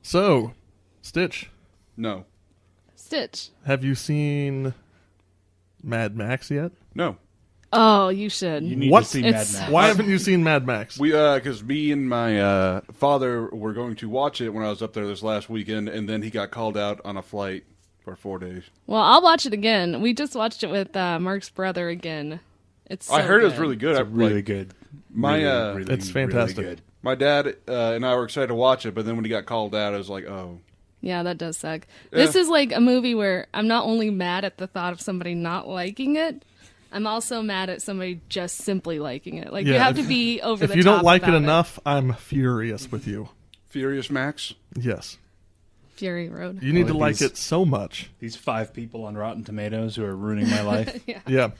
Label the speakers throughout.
Speaker 1: So, Stitch,
Speaker 2: No.
Speaker 3: Stitch.
Speaker 1: have you seen Mad Max yet?
Speaker 2: No.
Speaker 3: Oh, you should.
Speaker 4: You need
Speaker 1: What?
Speaker 4: to see Mad
Speaker 3: It's-
Speaker 4: Max.
Speaker 1: Why haven't you seen Mad Max?
Speaker 2: Because me and my father were going to watch it when I was up there this last weekend, and then he got called out on a flight for 4 days.
Speaker 3: Well, I'll watch it again. We just watched it with Mark's brother again. It's so
Speaker 2: I heard it was
Speaker 3: good.
Speaker 2: really good.
Speaker 4: It's really good.
Speaker 2: My,
Speaker 4: Really,
Speaker 1: It's fantastic.
Speaker 4: Really good.
Speaker 2: My dad and I were excited to watch it, but then when he got called out, I was like, oh.
Speaker 3: Yeah, that does suck. This is like a movie where I'm not only mad at the thought of somebody not liking it, I'm also mad at somebody just simply liking it. Like, you have to be over the top.
Speaker 1: If you don't like it
Speaker 3: about
Speaker 1: enough, I'm furious with you.
Speaker 2: Furious Max?
Speaker 1: Yes.
Speaker 3: Fury Road.
Speaker 1: You need to
Speaker 4: Well,
Speaker 1: like
Speaker 4: these-
Speaker 1: it so much.
Speaker 4: These 5 people on Rotten Tomatoes who are ruining my life.
Speaker 1: Yeah.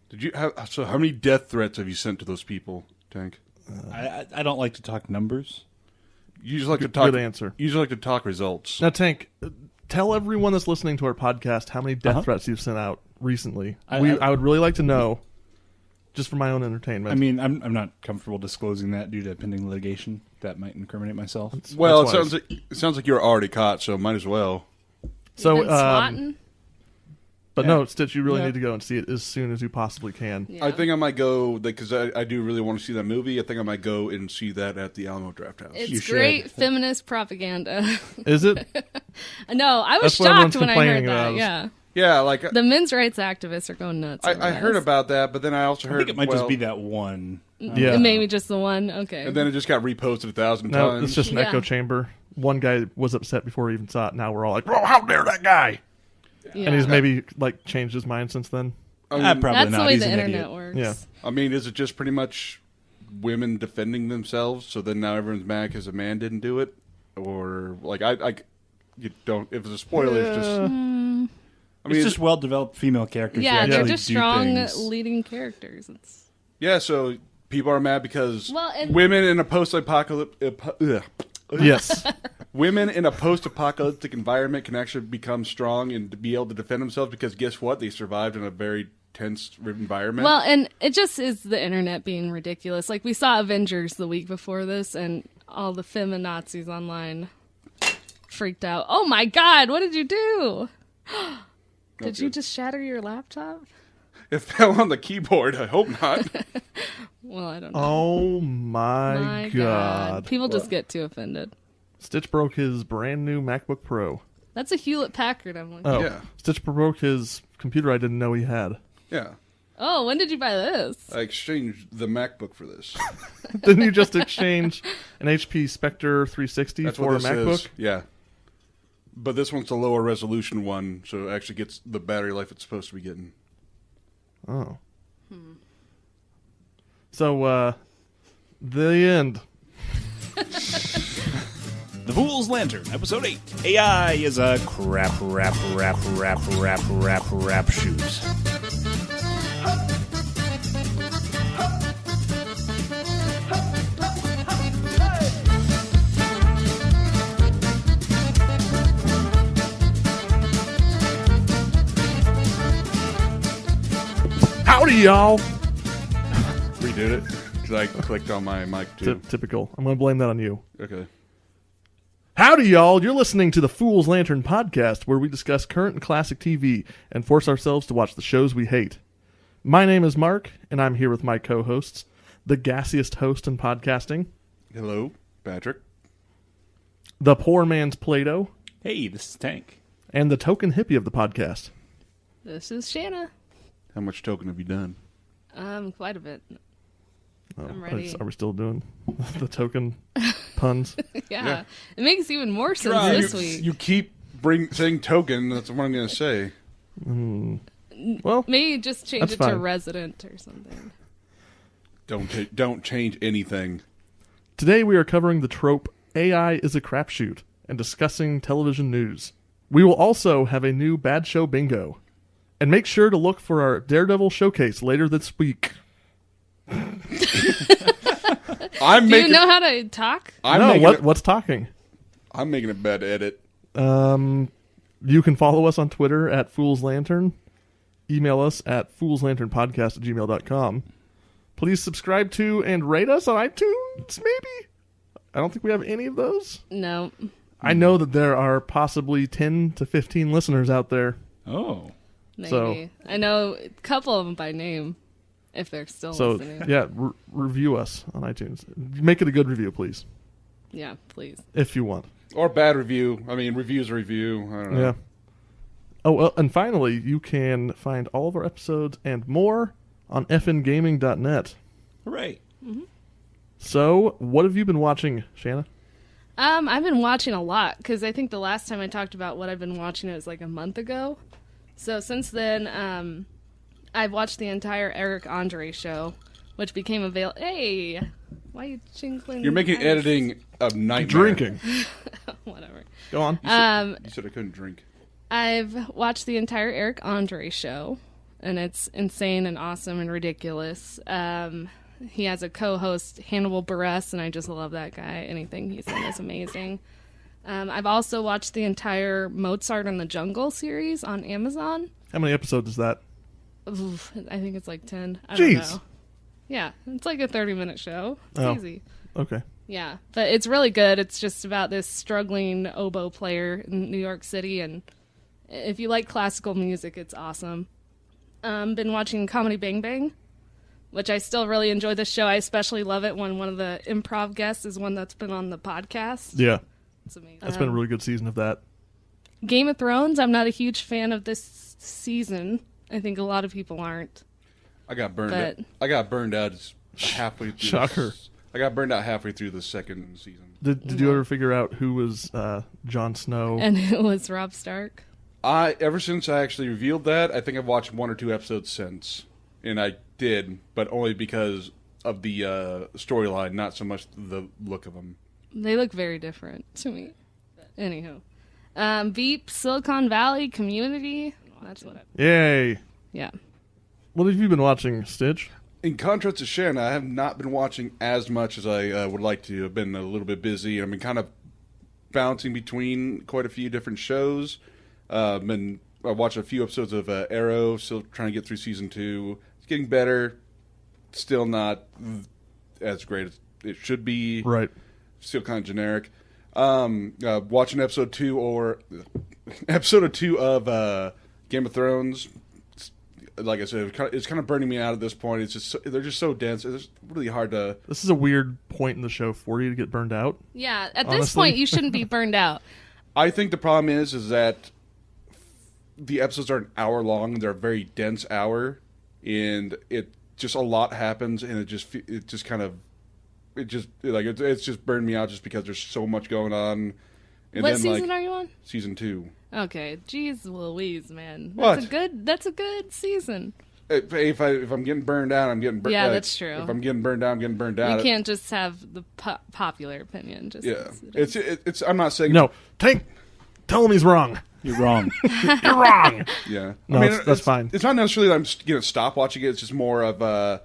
Speaker 2: Did you have, so how many death threats have you sent to those people, Tank?
Speaker 4: I don't like to talk numbers.
Speaker 2: You just like to talk.
Speaker 1: Good answer.
Speaker 2: You just like to talk results.
Speaker 1: Now, Tank, tell everyone that's listening to our podcast how many death threats you've sent out recently. I would really like to know, just for my own entertainment.
Speaker 4: I mean, I'm not comfortable disclosing that due to pending litigation. That might incriminate myself.
Speaker 2: Well,
Speaker 1: That's
Speaker 2: it sounds like you're already caught, so might as well.
Speaker 1: so,
Speaker 3: Been swatting?
Speaker 1: but
Speaker 4: Yeah.
Speaker 1: no, Stitch, you really
Speaker 4: Yeah.
Speaker 1: need to go and see it as soon as you possibly can.
Speaker 3: Yeah.
Speaker 2: I think I might go because I do really want to see that movie. I think I might go and see that at the Alamo Draft House.
Speaker 3: It's
Speaker 4: You should.
Speaker 3: great feminist propaganda.
Speaker 1: Is it?
Speaker 3: No, I was
Speaker 1: That's what everyone's
Speaker 3: shocked when I heard
Speaker 1: complaining
Speaker 3: that.
Speaker 1: about.
Speaker 3: Yeah.
Speaker 2: Yeah, like
Speaker 3: The men's rights activists are going nuts. over
Speaker 2: I heard
Speaker 3: this.
Speaker 2: about that, but then I also
Speaker 4: I
Speaker 2: heard
Speaker 4: think it might just
Speaker 2: well,
Speaker 4: be that one.
Speaker 1: Yeah.
Speaker 3: And maybe just the one. Okay.
Speaker 2: and then it just got reposted 1,000
Speaker 1: No,
Speaker 2: times.
Speaker 1: it's just an
Speaker 3: Yeah.
Speaker 1: echo chamber. One guy was upset before he even saw it. Now we're all like, "Oh, how dare that guy!"
Speaker 3: yeah.
Speaker 1: And he's maybe like changed his mind since then.
Speaker 2: I mean,
Speaker 4: Probably
Speaker 3: That's
Speaker 4: not.
Speaker 3: the way
Speaker 4: He's
Speaker 3: the
Speaker 4: an
Speaker 3: internet
Speaker 4: idiot.
Speaker 3: works.
Speaker 1: Yeah.
Speaker 2: I mean, is it just pretty much women defending themselves? So then now everyone's mad because a man didn't do it, or like you don't. If it's a spoiler, it's just. I mean,
Speaker 4: It's just well-developed female characters.
Speaker 3: Yeah,
Speaker 4: who
Speaker 3: they're
Speaker 4: actually
Speaker 3: just
Speaker 4: do
Speaker 3: strong
Speaker 4: things.
Speaker 3: leading characters. It's
Speaker 2: yeah. So people are mad because
Speaker 3: Well, and-
Speaker 2: women in a post-apocalyptic.
Speaker 1: Yes.
Speaker 2: Women in a post-apocalyptic environment can actually become strong and to be able to defend themselves because guess what? They survived in a very tense environment.
Speaker 3: well, and it just is the internet being ridiculous. Like, we saw Avengers the week before this, and all the feminazis online freaked out. Oh my god, what did you do? Did you just shatter your laptop?
Speaker 2: it fell on the keyboard. I hope not.
Speaker 3: Well, I don't know.
Speaker 1: Oh my god.
Speaker 3: People just get too offended.
Speaker 1: Stitch broke his brand new MacBook Pro.
Speaker 3: That's a Hewlett Packard. I'm like,
Speaker 1: Oh,
Speaker 2: Yeah.
Speaker 1: Stitch broke his computer I didn't know he had.
Speaker 2: Yeah.
Speaker 3: oh, when did you buy this?
Speaker 2: I exchanged the MacBook for this.
Speaker 1: Didn't you just exchange an HP Spectre 360
Speaker 2: That's
Speaker 1: for
Speaker 2: what
Speaker 1: a
Speaker 2: this
Speaker 1: MacBook?
Speaker 2: is. Yeah. But this one's the lower resolution one, so it actually gets the battery life it's supposed to be getting.
Speaker 1: Oh. So, the end.
Speaker 4: The Fool's Lantern, Episode 8. AI is a crapshoot.
Speaker 1: Howdy, y'all.
Speaker 2: Redid it because I clicked on my mic too.
Speaker 1: Typical. I'm going to blame that on you.
Speaker 2: Okay.
Speaker 1: Howdy, y'all. You're listening to the Fool's Lantern podcast, where we discuss current and classic TV and force ourselves to watch the shows we hate. My name is Mark, and I'm here with my co-hosts, the gassiest host in podcasting,
Speaker 2: Hello, Patrick.
Speaker 1: the poor man's Plato,
Speaker 4: Hey, this is Tank.
Speaker 1: and the token hippie of the podcast.
Speaker 3: This is Shanna.
Speaker 2: How much token have you done?
Speaker 3: Quite a bit.
Speaker 1: Oh,
Speaker 3: I'm ready.
Speaker 1: Are we still doing the token puns?
Speaker 3: Yeah. It makes even more sense
Speaker 4: Try.
Speaker 3: this week.
Speaker 2: You keep saying token. That's what I'm going to say.
Speaker 1: Well,
Speaker 3: Maybe just change
Speaker 1: That's
Speaker 3: it to
Speaker 1: fine.
Speaker 3: resident or something.
Speaker 2: Don't change anything.
Speaker 1: today we are covering the trope AI is a crapshoot and discussing television news. We will also have a new bad show bingo. And make sure to look for our Daredevil showcase later this week.
Speaker 2: I'm
Speaker 3: Do
Speaker 2: making.
Speaker 3: you know how to talk?
Speaker 1: What's talking?
Speaker 2: I'm making a bad edit.
Speaker 1: You can follow us on Twitter at Fool's Lantern. Email us at foolslanternpodcast@gmail.com. Please subscribe to and rate us on iTunes, maybe? I don't think we have any of those.
Speaker 3: No.
Speaker 1: I know that there are possibly 10 to 15 listeners out there.
Speaker 4: Oh.
Speaker 3: Maybe.
Speaker 1: So-
Speaker 3: I know a couple of them by name, if they're still
Speaker 1: So,
Speaker 3: listening.
Speaker 1: yeah, review us on iTunes. Make it a good review, please,
Speaker 3: Yeah, please.
Speaker 1: if you want.
Speaker 2: Or bad review. I mean, review's a review. I don't know.
Speaker 1: Yeah. Oh, well, and finally, you can find all of our episodes and more on fngaming.net.
Speaker 4: Hooray.
Speaker 1: So, what have you been watching, Shanna?
Speaker 3: I've been watching a lot, because I think the last time I talked about what I've been watching, it was like a month ago. So since then, I've watched the entire Eric Andre show, which became available. Hey, why are you jingling?
Speaker 2: You're making
Speaker 3: ice?
Speaker 2: editing a nightmare.
Speaker 1: Drinking.
Speaker 3: Whatever.
Speaker 1: Go on.
Speaker 2: You said I couldn't drink.
Speaker 3: I've watched the entire Eric Andre show, and it's insane and awesome and ridiculous. He has a co-host, Hannibal Buress, and I just love that guy. Anything he's in is amazing. I've also watched the entire Mozart in the Jungle series on Amazon.
Speaker 1: How many episodes is that?
Speaker 3: Oof, I think it's like 10. I don't
Speaker 1: Jeez.
Speaker 3: know. Yeah, it's like a 30-minute show. It's
Speaker 1: Oh.
Speaker 3: easy.
Speaker 1: Okay.
Speaker 3: Yeah, but it's really good. It's just about this struggling oboe player in New York City, and if you like classical music, it's awesome. Been watching Comedy Bang Bang, which I still really enjoy this show. I especially love it when one of the improv guests is one that's been on the podcast.
Speaker 1: Yeah,
Speaker 3: It's amazing.
Speaker 1: that's been a really good season of that.
Speaker 3: Game of Thrones, I'm not a huge fan of this season. I think a lot of people aren't.
Speaker 2: I got burned
Speaker 3: But-
Speaker 2: out. I got burned out halfway through.
Speaker 1: Shocker.
Speaker 2: I got burned out halfway through the second season.
Speaker 1: Did you ever figure out who was Jon Snow?
Speaker 3: And it was Rob Stark.
Speaker 2: Ever since I actually revealed that, I think I've watched one or two episodes since. And I did, but only because of the storyline, not so much the look of them.
Speaker 3: They look very different to me. Anywho. Veep, Silicon Valley, Community. That's what I...
Speaker 1: Yay!
Speaker 3: Yeah.
Speaker 1: What have you been watching, Stitch?
Speaker 2: In contrast to Shanna, I have not been watching as much as I would like to. I've been a little bit busy. I've been kind of bouncing between quite a few different shows. I watched a few episodes of Arrow, still trying to get through season 2. It's getting better. Still not as great as it should be.
Speaker 1: Right.
Speaker 2: Still kind of generic. Watching episode 2 of Game of Thrones. Like I said, it's kind of burning me out at this point. It's just they're just so dense. It's really hard to.
Speaker 1: This is a weird point in the show for you to get burned out.
Speaker 3: Yeah, at this
Speaker 1: Honestly.
Speaker 3: point, you shouldn't be burned out.
Speaker 2: I think the problem is that the episodes are an hour long. They're a very dense hour, and it just a lot happens, and it's just burned me out just because there's so much going on. And
Speaker 3: What
Speaker 2: then,
Speaker 3: season
Speaker 2: like,
Speaker 3: are you on?
Speaker 2: Season 2.
Speaker 3: Okay, jeez Louise, man.
Speaker 2: What?
Speaker 3: That's a good season.
Speaker 2: If I'm getting burned out, I'm getting burned.
Speaker 3: Yeah, that's true.
Speaker 2: If I'm getting burned out, I'm getting burned out.
Speaker 3: You can't just have the popular opinion. Just
Speaker 2: Yeah,
Speaker 3: as it is.
Speaker 2: it's. I'm not saying
Speaker 1: No, tell him he's wrong.
Speaker 4: You're wrong.
Speaker 1: You're wrong.
Speaker 2: Yeah,
Speaker 1: No, that's fine.
Speaker 2: It's not necessarily that I'm going to stop watching it. It's just more of I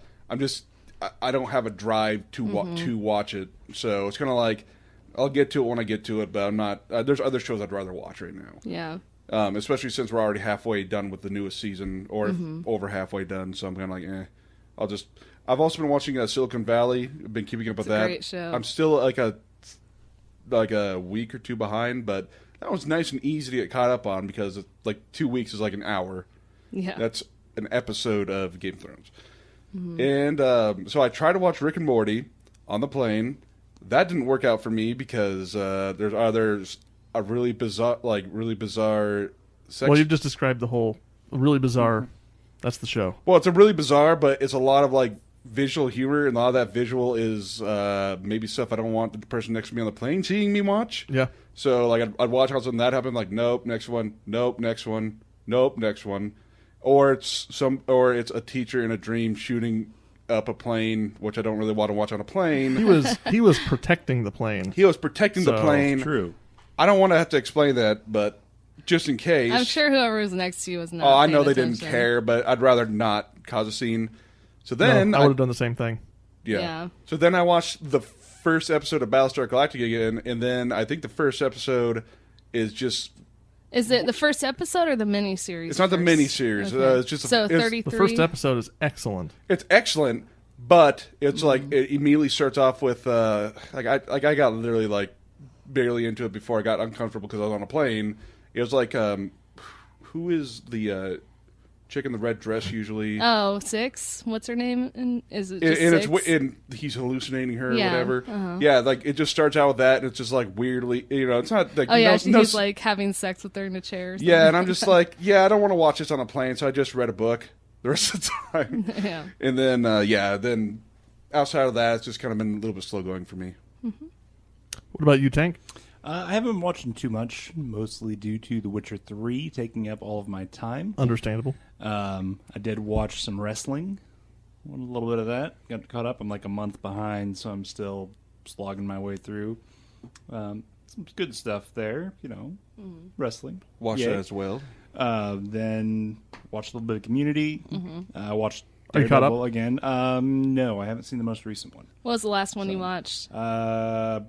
Speaker 2: don't have a drive to to watch it, so it's kind of like I'll get to it when I get to it, but I'm not. There's other shows I'd rather watch right now.
Speaker 3: Yeah.
Speaker 2: Especially since we're already halfway done with the newest season, or over halfway done. So I'm kind of like, I've also been watching Silicon Valley. I've been keeping up with
Speaker 3: It's a
Speaker 2: that.
Speaker 3: great show.
Speaker 2: I'm still like a week or two behind, but that was nice and easy to get caught up on because like 2 weeks is like an hour.
Speaker 3: Yeah.
Speaker 2: That's an episode of Game of Thrones. And so I tried to watch Rick and Morty on the plane. That didn't work out for me because there's a really bizarre section.
Speaker 1: Well, you've just described the whole really bizarre. That's the show.
Speaker 2: Well, it's a really bizarre, but it's a lot of like visual humor, and a lot of that visual is maybe stuff I don't want the person next to me on the plane seeing me watch.
Speaker 1: Yeah.
Speaker 2: So like I'd watch all something that happened, like nope, next one, nope, next one, nope, next one, or it's a teacher in a dream shooting up a plane, which I don't really want to watch on a plane.
Speaker 1: He was protecting the plane.
Speaker 2: He was protecting the
Speaker 1: So,
Speaker 2: plane.
Speaker 4: True.
Speaker 2: I don't want to have to explain that, but just in case.
Speaker 3: I'm sure whoever was next to you was not.
Speaker 2: Oh, I know they
Speaker 3: paying
Speaker 2: didn't
Speaker 3: attention.
Speaker 2: care, but I'd rather not cause a scene. So
Speaker 1: No,
Speaker 2: then
Speaker 1: I would have done the same thing.
Speaker 3: Yeah.
Speaker 2: So then I watched the first episode of Battlestar Galactica again, and then I think the first episode is just.
Speaker 3: Is it the first episode or the miniseries?
Speaker 2: It's not the
Speaker 3: first?
Speaker 2: miniseries.
Speaker 3: Okay.
Speaker 2: It's just
Speaker 3: so
Speaker 2: it's-
Speaker 3: 33.
Speaker 1: The first episode is excellent.
Speaker 2: It's excellent, But it's like it immediately starts off with I got literally like barely into it before I got uncomfortable because I was on a plane. It was like who is the chick in the red dress usually?
Speaker 3: Oh, Six. What's her name? And is it just
Speaker 2: and
Speaker 3: Six?
Speaker 2: and he's hallucinating her
Speaker 3: Yeah,
Speaker 2: or whatever.
Speaker 3: uh-huh.
Speaker 2: Yeah, like it just starts out with that, and it's just like weirdly, it's not like
Speaker 3: Oh yeah,
Speaker 2: no,
Speaker 3: he's like having sex with her in a chair. Or something.
Speaker 2: yeah, and I'm just like, I don't want to watch this on a plane, so I just read a book the rest of the time.
Speaker 3: Yeah.
Speaker 2: And then then outside of that, it's just kind of been a little bit slow going for me.
Speaker 3: Mm-hmm.
Speaker 1: What about you, Tank?
Speaker 4: I haven't been watching too much, mostly due to The Witcher 3 taking up all of my time.
Speaker 1: Understandable.
Speaker 4: I did watch some wrestling, a little bit of that. Got caught up. I'm like a month behind, so I'm still slogging my way through. Some good stuff there, wrestling.
Speaker 2: Watch
Speaker 4: Yay.
Speaker 2: that as well.
Speaker 4: Then watched a little bit of Community. Watched
Speaker 1: Are you caught
Speaker 4: Daredevil again. No, I haven't seen the most recent one.
Speaker 3: What was the last one you watched?
Speaker 4: I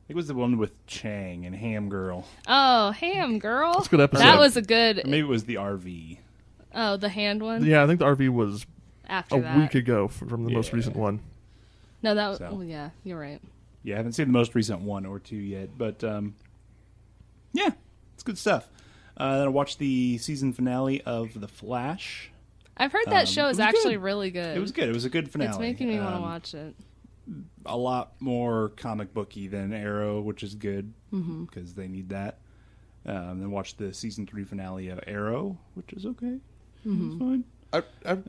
Speaker 4: think it was the one with Chang and Ham Girl.
Speaker 3: Oh, Ham Girl.
Speaker 1: That's a good episode.
Speaker 3: That was a good.
Speaker 4: Or maybe it was the RV.
Speaker 3: Oh, the hand one.
Speaker 1: Yeah, I think the RV was
Speaker 3: After
Speaker 1: a
Speaker 3: that.
Speaker 1: week ago from the most
Speaker 4: Yeah.
Speaker 1: recent one.
Speaker 3: No, that was.
Speaker 4: So.
Speaker 3: Oh, yeah, you're right.
Speaker 4: Yeah, I haven't seen the most recent one or two yet, but yeah, it's good stuff. Then I watched the season finale of The Flash.
Speaker 3: I've heard that show
Speaker 4: it
Speaker 3: is
Speaker 4: was
Speaker 3: actually
Speaker 4: good.
Speaker 3: really good.
Speaker 4: It was good. It was a good finale.
Speaker 3: It's making me want to watch it.
Speaker 4: A lot more comic booky than Arrow, which is good because they need that. Then watched the season 3 finale of Arrow, which is okay. It's fine.
Speaker 2: I'm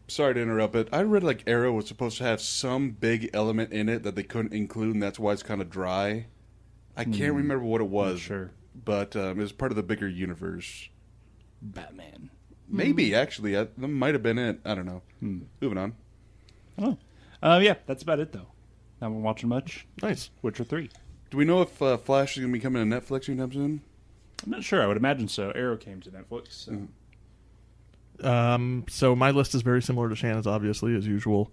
Speaker 2: sorry to interrupt, but I read like Arrow was supposed to have some big element in it that they couldn't include, and that's why it's kind of dry. I can't remember what it was,
Speaker 4: sure.
Speaker 2: but it was part of the bigger universe.
Speaker 4: Batman.
Speaker 2: Maybe, actually. That might have been it. I don't know. Moving on.
Speaker 4: Oh. Yeah, that's about it, though. Not been watching much.
Speaker 1: Nice.
Speaker 4: Witcher 3.
Speaker 2: Do we know if Flash is going to be coming to Netflix anytime soon?
Speaker 4: I'm not sure. I would imagine so. Arrow came to Netflix. So.
Speaker 1: So my list is very similar to Shannon's, obviously, as usual.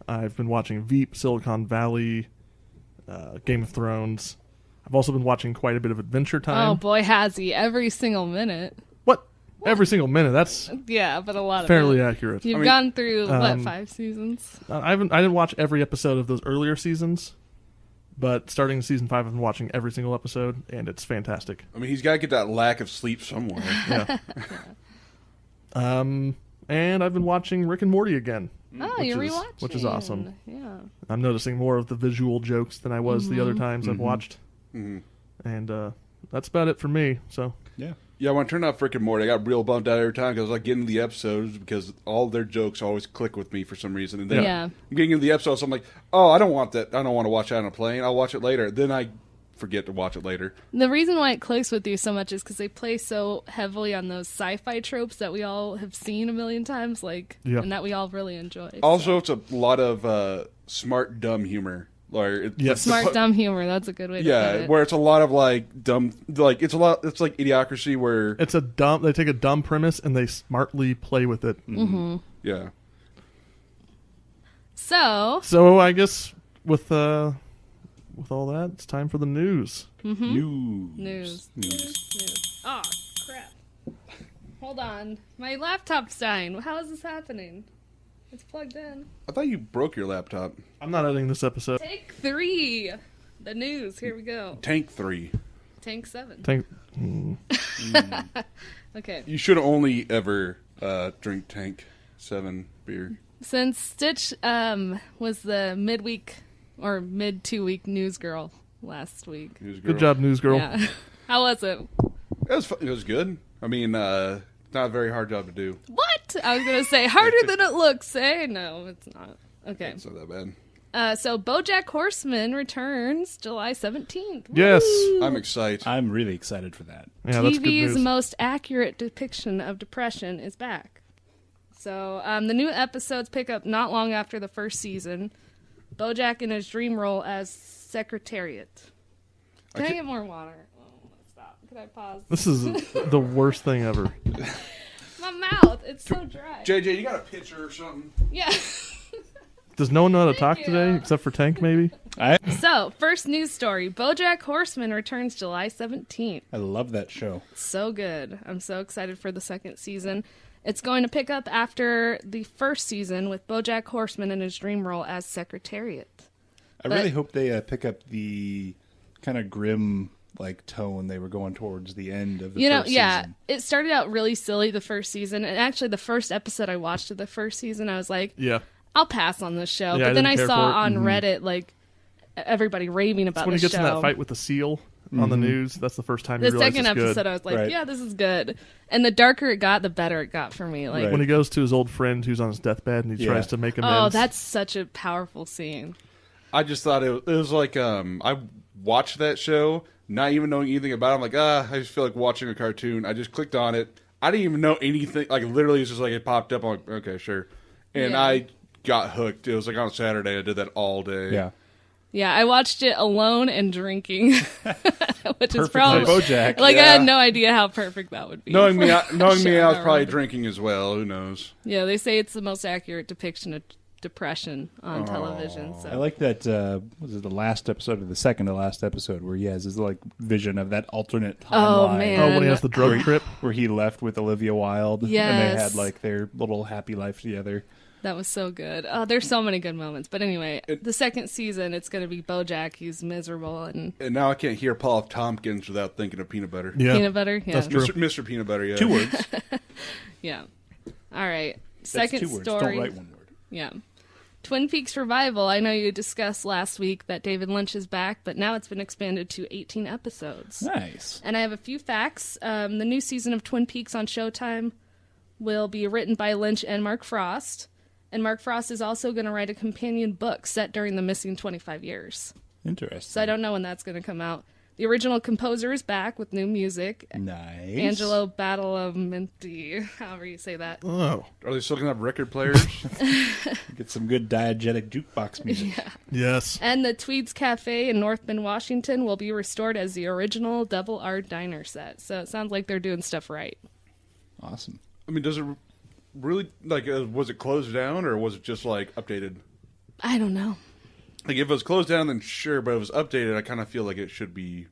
Speaker 1: I've been watching Veep, Silicon Valley, Game of Thrones. I've also been watching quite a bit of Adventure Time.
Speaker 3: Oh boy, has he every single minute?
Speaker 1: What? Every single minute. That's
Speaker 3: Yeah, but a lot of
Speaker 1: fairly
Speaker 3: it.
Speaker 1: accurate.
Speaker 3: You've
Speaker 2: I mean,
Speaker 3: gone through what 5 seasons?
Speaker 1: I didn't watch every episode of those earlier seasons, but starting season 5, I've been watching every single episode, and it's fantastic.
Speaker 2: I mean, he's got to get that lack of sleep somewhere.
Speaker 1: Yeah. And I've been watching Rick and Morty again.
Speaker 3: Oh,
Speaker 1: which
Speaker 3: you're
Speaker 1: is-
Speaker 3: rewatching.
Speaker 1: which is awesome.
Speaker 3: Yeah.
Speaker 1: I'm noticing more of the visual jokes than I was the other times I've watched. And that's about it for me. So
Speaker 4: Yeah.
Speaker 2: Yeah, when I turned off Rick and Morty, I got real bummed out every time because I was like getting the episodes because all their jokes always click with me for some reason. And then
Speaker 3: Yeah.
Speaker 2: I'm getting into the episodes, so I'm like, oh, I don't want that. I don't want to watch that on a plane. I'll watch it later. Then I forget to watch it later.
Speaker 3: The reason why it clicks with you so much is because they play so heavily on those sci-fi tropes that we all have seen a million times, and that we all really enjoy.
Speaker 2: Also, it's a lot of smart, dumb humor. Like,
Speaker 1: Yes.
Speaker 3: Smart, dumb humor. That's a good way to put
Speaker 2: Yeah,
Speaker 3: it.
Speaker 2: where it's a lot of like dumb, like it's like Idiocracy, where
Speaker 1: it's they take a dumb premise and they smartly play with it.
Speaker 2: yeah.
Speaker 3: So,
Speaker 1: I guess with all that, it's time for the news.
Speaker 3: news. Oh, crap. Hold on. My laptop's dying. How is this happening? It's plugged in.
Speaker 2: I thought you broke your laptop.
Speaker 1: I'm not editing this episode.
Speaker 3: Take 3. The news. Here we go.
Speaker 2: Tank 3.
Speaker 3: Tank 7. Okay.
Speaker 2: You should only ever drink Tank 7 beer.
Speaker 3: Since Stitch was the midweek or mid 2-week news girl last week.
Speaker 1: Good job, news girl.
Speaker 3: Yeah. How was it?
Speaker 2: It was good. I mean, not a very hard job to do.
Speaker 3: What? I was going to say harder than it looks, eh? No, it's not. Okay.
Speaker 2: It's not that bad.
Speaker 3: So BoJack Horseman returns July 17th.
Speaker 1: Yes.
Speaker 3: Woo!
Speaker 2: I'm excited.
Speaker 4: I'm really excited for that.
Speaker 1: Yeah, that's good
Speaker 3: TV's
Speaker 1: news.
Speaker 3: most accurate depiction of depression is back. So the new episodes pick up not long after the first season. BoJack in his dream role as Secretariat. Can I get more water? Oh, stop. Can I pause?
Speaker 1: This is the worst thing ever.
Speaker 3: My mouth. It's so dry.
Speaker 2: JJ, you got a pitcher or something?
Speaker 3: Yeah.
Speaker 1: Does no one know how to talk
Speaker 3: Thank
Speaker 1: today
Speaker 3: you.
Speaker 1: except for Tank, maybe?
Speaker 4: I
Speaker 3: So, first news story. BoJack Horseman returns July 17th.
Speaker 4: love that show.
Speaker 3: So good. I'm so excited for the second season. It's going to pick up after the first season with BoJack Horseman in his dream role as Secretariat.
Speaker 4: I really hope they pick up the kind of grim like tone they were going towards the end of the first season.
Speaker 3: It started out really silly the first season, and actually the first episode I watched of the first season, I was like, I'll pass on this show.
Speaker 1: Yeah,
Speaker 3: but then I
Speaker 1: didn't care
Speaker 3: saw
Speaker 1: for it.
Speaker 3: on Reddit like everybody raving about
Speaker 1: That's when
Speaker 3: the
Speaker 1: he gets
Speaker 3: show.
Speaker 1: in that fight with the seal on the news. That's the first time
Speaker 3: The
Speaker 1: you realize
Speaker 3: second
Speaker 1: it's
Speaker 3: episode,
Speaker 1: good.
Speaker 3: I was like,
Speaker 4: Right.
Speaker 3: yeah, this is good. And the darker it got, the better it got for me. Like,
Speaker 4: Right.
Speaker 1: When he goes to his old friend who's on his deathbed and he tries to make amends.
Speaker 3: oh, that's such a powerful scene.
Speaker 2: I just thought it was like I watched that show not even knowing anything about it. I'm like, I just feel like watching a cartoon. I just clicked on it. I didn't even know anything. Like, literally, it's just like it popped up. I'm like, okay, sure. And
Speaker 3: Yeah.
Speaker 2: I got hooked. It was like on Saturday. I did that all day.
Speaker 4: Yeah.
Speaker 3: Yeah, I watched it alone and drinking, which is
Speaker 4: Perfect
Speaker 3: probably
Speaker 4: for BoJack.
Speaker 3: like I
Speaker 2: Yeah.
Speaker 3: had no idea how perfect that would be.
Speaker 2: Knowing me, I
Speaker 3: Show
Speaker 2: was
Speaker 3: that
Speaker 2: probably
Speaker 3: around.
Speaker 2: drinking as well. Who knows?
Speaker 3: Yeah, they say it's the most accurate depiction of depression on television. So
Speaker 4: I like that. Was it the last episode or the second to last episode where he has his like vision of that alternate timeline?
Speaker 3: Oh, man.
Speaker 1: Oh, when he has the drug trip.
Speaker 4: Where he left with Olivia Wilde, and they
Speaker 3: Yes.
Speaker 4: had like their little happy life together.
Speaker 3: that was so good. Oh, there's so many good moments. But anyway, the second season, it's going to be BoJack. He's miserable and
Speaker 2: And now I can't hear Paul F. Tompkins without thinking of peanut butter.
Speaker 1: Yeah.
Speaker 3: peanut butter. Yeah,
Speaker 1: That's true.
Speaker 2: Mr. Peanut Butter, yeah.
Speaker 4: 2 words.
Speaker 3: yeah. All right,
Speaker 4: That's
Speaker 3: second
Speaker 4: 2 words.
Speaker 3: story.
Speaker 4: Don't write 1 word.
Speaker 3: Yeah. Twin Peaks Revival. I know you discussed last week that David Lynch is back, but now it's been expanded to 18 episodes.
Speaker 4: Nice.
Speaker 3: And I have a few facts. The new season of Twin Peaks on Showtime will be written by Lynch and Mark Frost. And Mark Frost is also going to write a companion book set during the missing 25 years.
Speaker 4: Interesting.
Speaker 3: So I don't know when that's going to come out. The original composer is back with new music.
Speaker 4: Nice.
Speaker 3: Angelo Badalamenti, however you say that.
Speaker 1: Oh,
Speaker 2: Are they still going to have record players?
Speaker 4: Get some good diegetic jukebox music.
Speaker 1: yes.
Speaker 3: And the Tweeds Cafe in North Bend, Washington will be restored as the original Double R Diner set. So it sounds like they're doing stuff right.
Speaker 4: Awesome.
Speaker 2: I mean, does it really, like, was it closed down or was it just, like, updated?
Speaker 3: I don't know.
Speaker 2: Like, if it was closed down, then sure, but if it was updated, I kind of feel like it should be,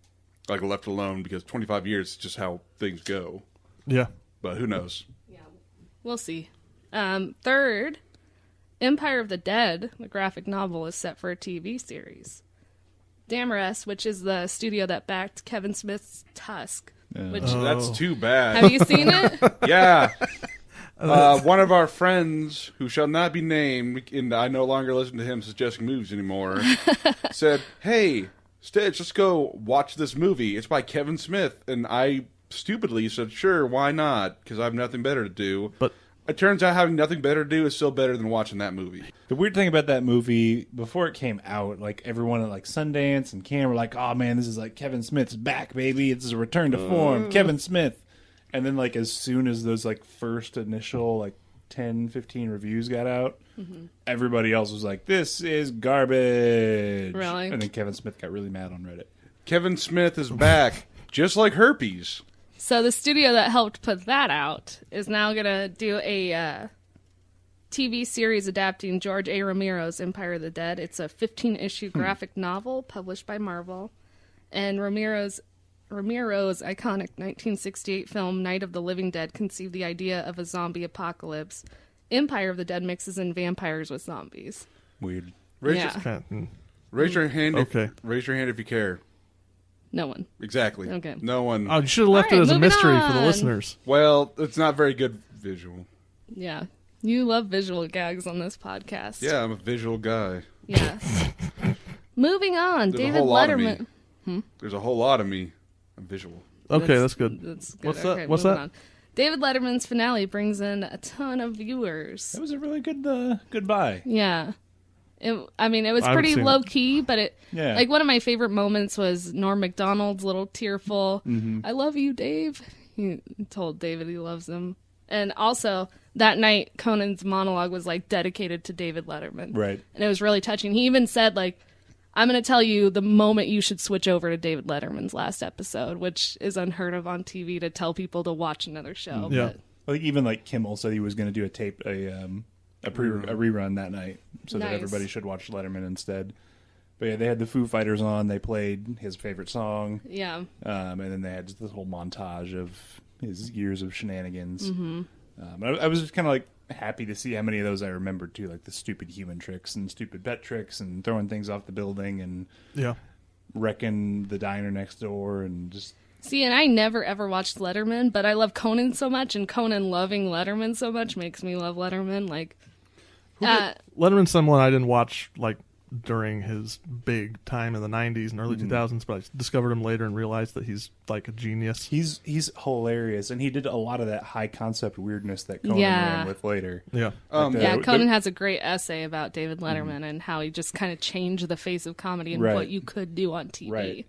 Speaker 2: like, left alone because 25 years is just how things go.
Speaker 1: Yeah.
Speaker 2: But who knows?
Speaker 3: Yeah, we'll see. Third, Empire of the Dead, the graphic novel, is set for a TV series. Damarest, which is the studio that backed Kevin Smith's Tusk. Which
Speaker 2: That's too bad.
Speaker 3: have you seen it?
Speaker 2: Yeah. One of our friends, who shall not be named, and I no longer listen to him suggesting movies anymore, said, "Hey, Stitch, let's go watch this movie. It's by Kevin Smith." And I stupidly said, "Sure, why not? Because I have nothing better to do."
Speaker 1: But
Speaker 2: It turns out having nothing better to do is still better than watching that movie.
Speaker 4: The weird thing about that movie, before it came out, like everyone at like Sundance and Cannes were like, "Oh man, this is like Kevin Smith's back, baby. It's a return to form, Kevin Smith." And then like as soon as those like first initial like 10, 15 reviews got out, everybody else was like, "This is garbage."
Speaker 3: Really?
Speaker 4: And then Kevin Smith got really mad on Reddit.
Speaker 2: Kevin Smith is back, just like herpes.
Speaker 3: So the studio that helped put that out is now going to do a TV series adapting George A. Romero's Empire of the Dead. It's a 15-issue graphic novel published by Marvel. And Romero's iconic 1968 film Night of the Living Dead conceived the idea of a zombie apocalypse. Empire of the Dead mixes in vampires with zombies.
Speaker 4: Weird.
Speaker 2: Raise,
Speaker 3: Yeah.
Speaker 1: kind of,
Speaker 2: raise your hand.
Speaker 1: Okay.
Speaker 2: Raise your hand if you care.
Speaker 3: No one.
Speaker 2: Exactly.
Speaker 3: Okay.
Speaker 2: No one.
Speaker 1: oh, you should have left
Speaker 3: All
Speaker 1: it
Speaker 3: right,
Speaker 1: as a
Speaker 3: moving
Speaker 1: mystery for the
Speaker 3: on.
Speaker 1: listeners.
Speaker 2: Well, it's not very good visual.
Speaker 3: Yeah. You love visual gags on this podcast.
Speaker 2: Yeah, I'm a visual guy.
Speaker 3: Yes. Moving on.
Speaker 2: There's a
Speaker 3: David
Speaker 2: whole lot of
Speaker 3: Letterman.
Speaker 2: me. There's a whole lot of me. I'm visual.
Speaker 1: Okay, that's good.
Speaker 3: That's good.
Speaker 1: What's that?
Speaker 3: Okay,
Speaker 1: What's
Speaker 3: moving
Speaker 1: that?
Speaker 3: on. David Letterman's finale brings in a ton of viewers.
Speaker 4: That was a really good goodbye.
Speaker 3: Yeah. It was
Speaker 1: I haven't
Speaker 3: pretty
Speaker 1: seen
Speaker 3: low key, but it
Speaker 4: Yeah.
Speaker 3: like one of my favorite moments was Norm Macdonald's little tearful, I love you, Dave. He told David he loves him. And also that night Conan's monologue was like dedicated to David Letterman.
Speaker 4: Right.
Speaker 3: And it was really touching. He even said like, I'm going to tell you the moment you should switch over to David Letterman's last episode, which is unheard of on TV to tell people to watch another show.
Speaker 1: Yeah.
Speaker 4: Like even like Kimmel said he was going to do a rerun that night, so that
Speaker 3: Nice.
Speaker 4: everybody should watch Letterman instead. But yeah, they had the Foo Fighters on. They played his favorite song,
Speaker 3: Yeah.
Speaker 4: and then they had just this whole montage of his years of shenanigans. I was just kind of like happy to see how many of those I remembered too, like the stupid human tricks and stupid pet tricks and throwing things off the building and wrecking the diner next door and just.
Speaker 3: See, and I never ever watched Letterman, but I love Conan so much, and Conan loving Letterman so much makes me love Letterman. Like,
Speaker 1: Letterman's someone I didn't watch like during his big time in the 90s and early 2000s, but I discovered him later and realized that he's like a genius.
Speaker 4: He's hilarious, and he did a lot of that high concept weirdness that Conan ran with later.
Speaker 1: Yeah.
Speaker 3: Conan has a great essay about David Letterman and how he just kind of changed the face of comedy and what you could do on TV.
Speaker 4: Right.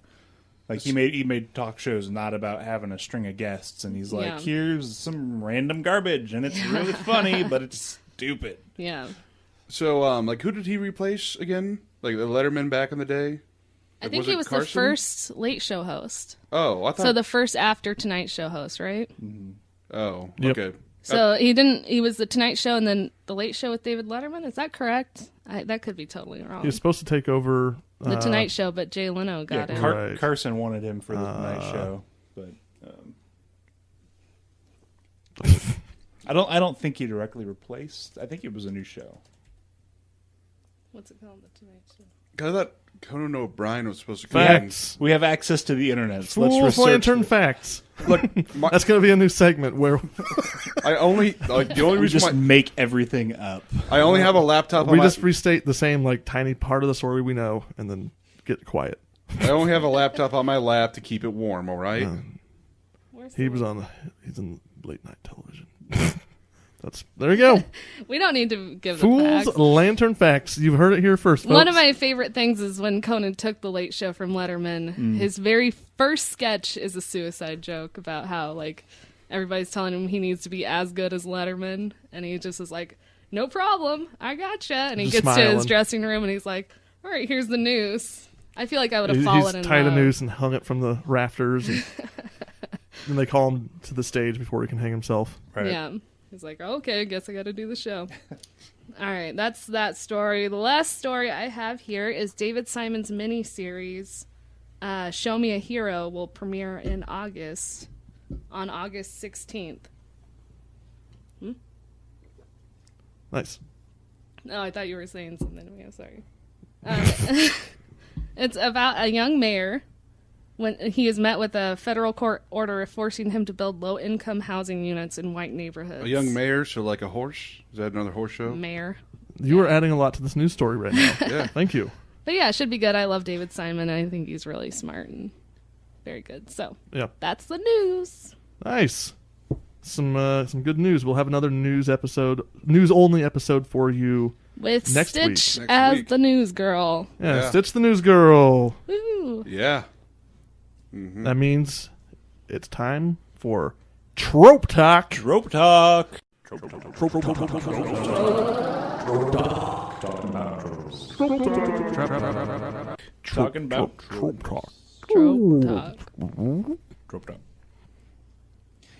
Speaker 4: Like he made talk shows not about having a string of guests, and he's like, here's some random garbage, and it's really funny, but it's stupid.
Speaker 3: Yeah.
Speaker 2: So, like, who did he replace again? Like the Letterman back in the day?
Speaker 3: I think he was the first Late Show host.
Speaker 2: Oh, I thought
Speaker 3: so. The first after Tonight Show host, right?
Speaker 2: Mm-hmm. Oh,
Speaker 1: yep.
Speaker 2: Okay.
Speaker 3: So he was the Tonight Show and then the Late Show with David Letterman. Is that correct? That could be totally wrong.
Speaker 1: He was supposed to take over
Speaker 3: the Tonight Show, but Jay Leno got him.
Speaker 1: Right.
Speaker 4: Carson wanted him for the Tonight Show, but I don't think he directly replaced. I think it was a new show.
Speaker 3: What's it called? The Tonight Show.
Speaker 2: I thought Conan O'Brien was supposed to come in.
Speaker 1: Facts.
Speaker 4: We have access to the internet. So
Speaker 1: Fools
Speaker 4: let's
Speaker 1: Lantern Facts.
Speaker 2: Look,
Speaker 1: That's going to be a new segment where
Speaker 2: I only like the only
Speaker 4: we
Speaker 2: reason
Speaker 4: just make everything up.
Speaker 2: I only have a laptop.
Speaker 1: we just restate the same like tiny part of the story we know and then get quiet.
Speaker 2: I only have a laptop on my lap to keep it warm. All right.
Speaker 1: He's in late night television. There you go.
Speaker 3: We don't need to give
Speaker 1: Fools
Speaker 3: the facts.
Speaker 1: Lantern Facts. You've heard it here first, folks.
Speaker 3: One of my favorite things is when Conan took the Late Show from Letterman. His very first sketch is a suicide joke about how like everybody's telling him he needs to be as good as Letterman, and he just is like, "No problem, I gotcha." And he
Speaker 1: just
Speaker 3: gets to his
Speaker 1: smiling.
Speaker 3: dressing room and he's like, "All right, here's the noose." I feel like I would have fallen in
Speaker 1: He's tied
Speaker 3: love.
Speaker 1: a noose and hung it from the rafters, and then they call him to the stage before he can hang himself.
Speaker 4: Right.
Speaker 3: Yeah. He's like, okay, I guess I got to do the show. All right, that's that story. The last story I have here is David Simon's miniseries, Show Me a Hero, will premiere in August, on August 16th.
Speaker 1: Nice.
Speaker 3: Oh, I thought you were saying something to me. I'm sorry. It's about a young mayor when he is met with a federal court order forcing him to build low-income housing units in white neighborhoods.
Speaker 2: A young mayor, so like a horse. Is that another horse show?
Speaker 3: Mayor.
Speaker 1: You are adding a lot to this news story right now.
Speaker 2: Yeah.
Speaker 1: Thank you.
Speaker 3: But yeah, it should be good. I love David Simon. I think he's really smart and very good. So
Speaker 1: Yeah.
Speaker 3: that's the news.
Speaker 1: Nice. Some good news. We'll have another news only episode for you
Speaker 3: With
Speaker 1: next week.
Speaker 3: Stitch
Speaker 2: Next
Speaker 3: as
Speaker 2: week.
Speaker 3: the news girl.
Speaker 1: Yeah, Stitch the News Girl.
Speaker 3: Woo.
Speaker 2: Yeah.
Speaker 1: That means it's time for Trope Talk.
Speaker 4: Trope talk. Talking about
Speaker 1: Trope Talk.
Speaker 3: Trope talk.
Speaker 4: trope talk.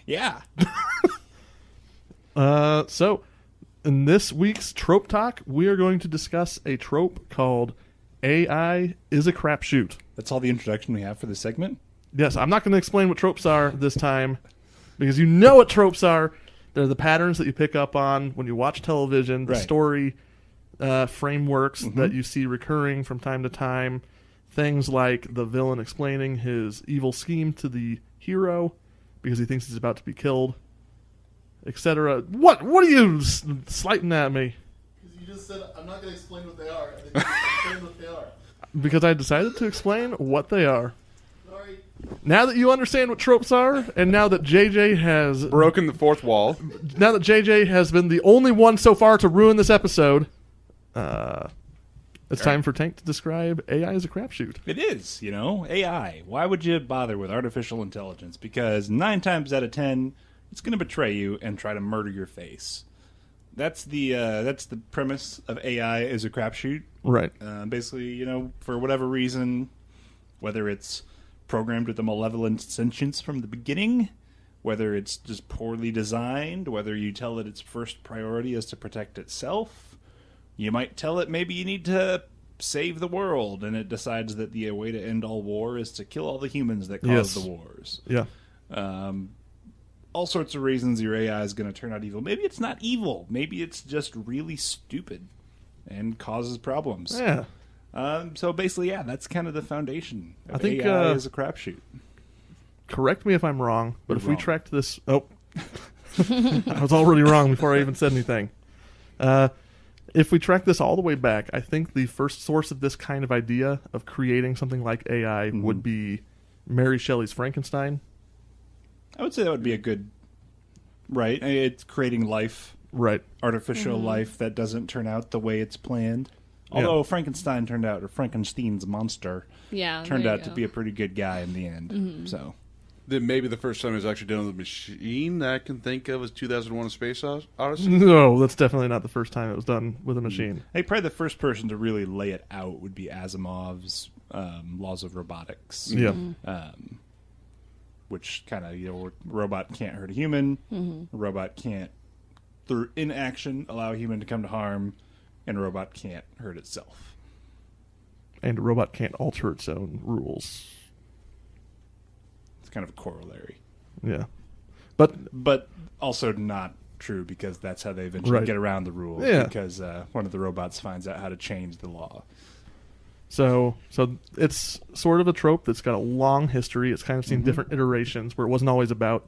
Speaker 4: Yeah.
Speaker 1: So, in this week's Trope Talk, we are going to discuss a trope called AI is a crapshoot.
Speaker 4: That's all the introduction we have for this segment.
Speaker 1: Yes, I'm not going to explain what tropes are this time because you know what tropes are. They're the patterns that you pick up on when you watch television, the
Speaker 4: Right.
Speaker 1: story frameworks that you see recurring from time to time. Things like the villain explaining his evil scheme to the hero because he thinks he's about to be killed, etc. What are you slighting at me?
Speaker 5: You just said, I'm not going to explain what they are. And then you explain what they are.
Speaker 1: Because I decided to explain what they are.
Speaker 5: Sorry.
Speaker 1: Now that you understand what tropes are, and now that JJ has
Speaker 2: Broken the fourth wall.
Speaker 1: been the only one so far to ruin this episode, it's time for Tank to describe AI as a crapshoot.
Speaker 4: It is, AI. Why would you bother with artificial intelligence? Because 9 times out of 10, it's going to betray you and try to murder your face. That's the premise of AI as a crapshoot.
Speaker 1: Right.
Speaker 4: Basically, for whatever reason, whether it's programmed with a malevolent sentience from the beginning, whether it's just poorly designed, whether you tell it its first priority is to protect itself, you might tell it maybe you need to save the world, and it decides that the way to end all war is to kill all the humans that cause
Speaker 1: Yes.
Speaker 4: the wars.
Speaker 1: Yeah.
Speaker 4: all sorts of reasons your AI is going to turn out evil. Maybe it's not evil. Maybe it's just really stupid and causes problems.
Speaker 1: Yeah.
Speaker 4: So basically, yeah, that's kind of the foundation.
Speaker 1: I think
Speaker 4: AI is a crapshoot.
Speaker 1: Correct me if I'm wrong, but
Speaker 4: You're
Speaker 1: if we
Speaker 4: wrong.
Speaker 1: tracked this... Oh. I was already wrong before I even said anything. If we track this all the way back, I think the first source of this kind of idea of creating something like AI would be Mary Shelley's Frankenstein.
Speaker 4: I would say that would be a good... Right. It's creating life,
Speaker 1: Right.
Speaker 4: artificial life that doesn't turn out the way it's planned. Although Frankenstein turned out, or Frankenstein's monster, turned out to be a pretty good guy in the end. So
Speaker 2: Then maybe the first time it was actually done with a machine that I can think of was 2001: A Space Odyssey.
Speaker 1: No, that's definitely not the first time it was done with a machine.
Speaker 4: hey, probably the first person to really lay it out would be Asimov's Laws of Robotics.
Speaker 1: Yeah.
Speaker 4: Which kind of, a robot can't hurt a human. A robot can't, through inaction, allow a human to come to harm. And a robot can't hurt itself.
Speaker 1: And a robot can't alter its own rules.
Speaker 4: It's kind of a corollary.
Speaker 1: Yeah. But
Speaker 4: Also not true, because that's how they eventually
Speaker 1: Right.
Speaker 4: get around the rules.
Speaker 1: Yeah.
Speaker 4: Because one of the robots finds out how to change the law.
Speaker 1: So it's sort of a trope that's got a long history. It's kind of seen different iterations where it wasn't always about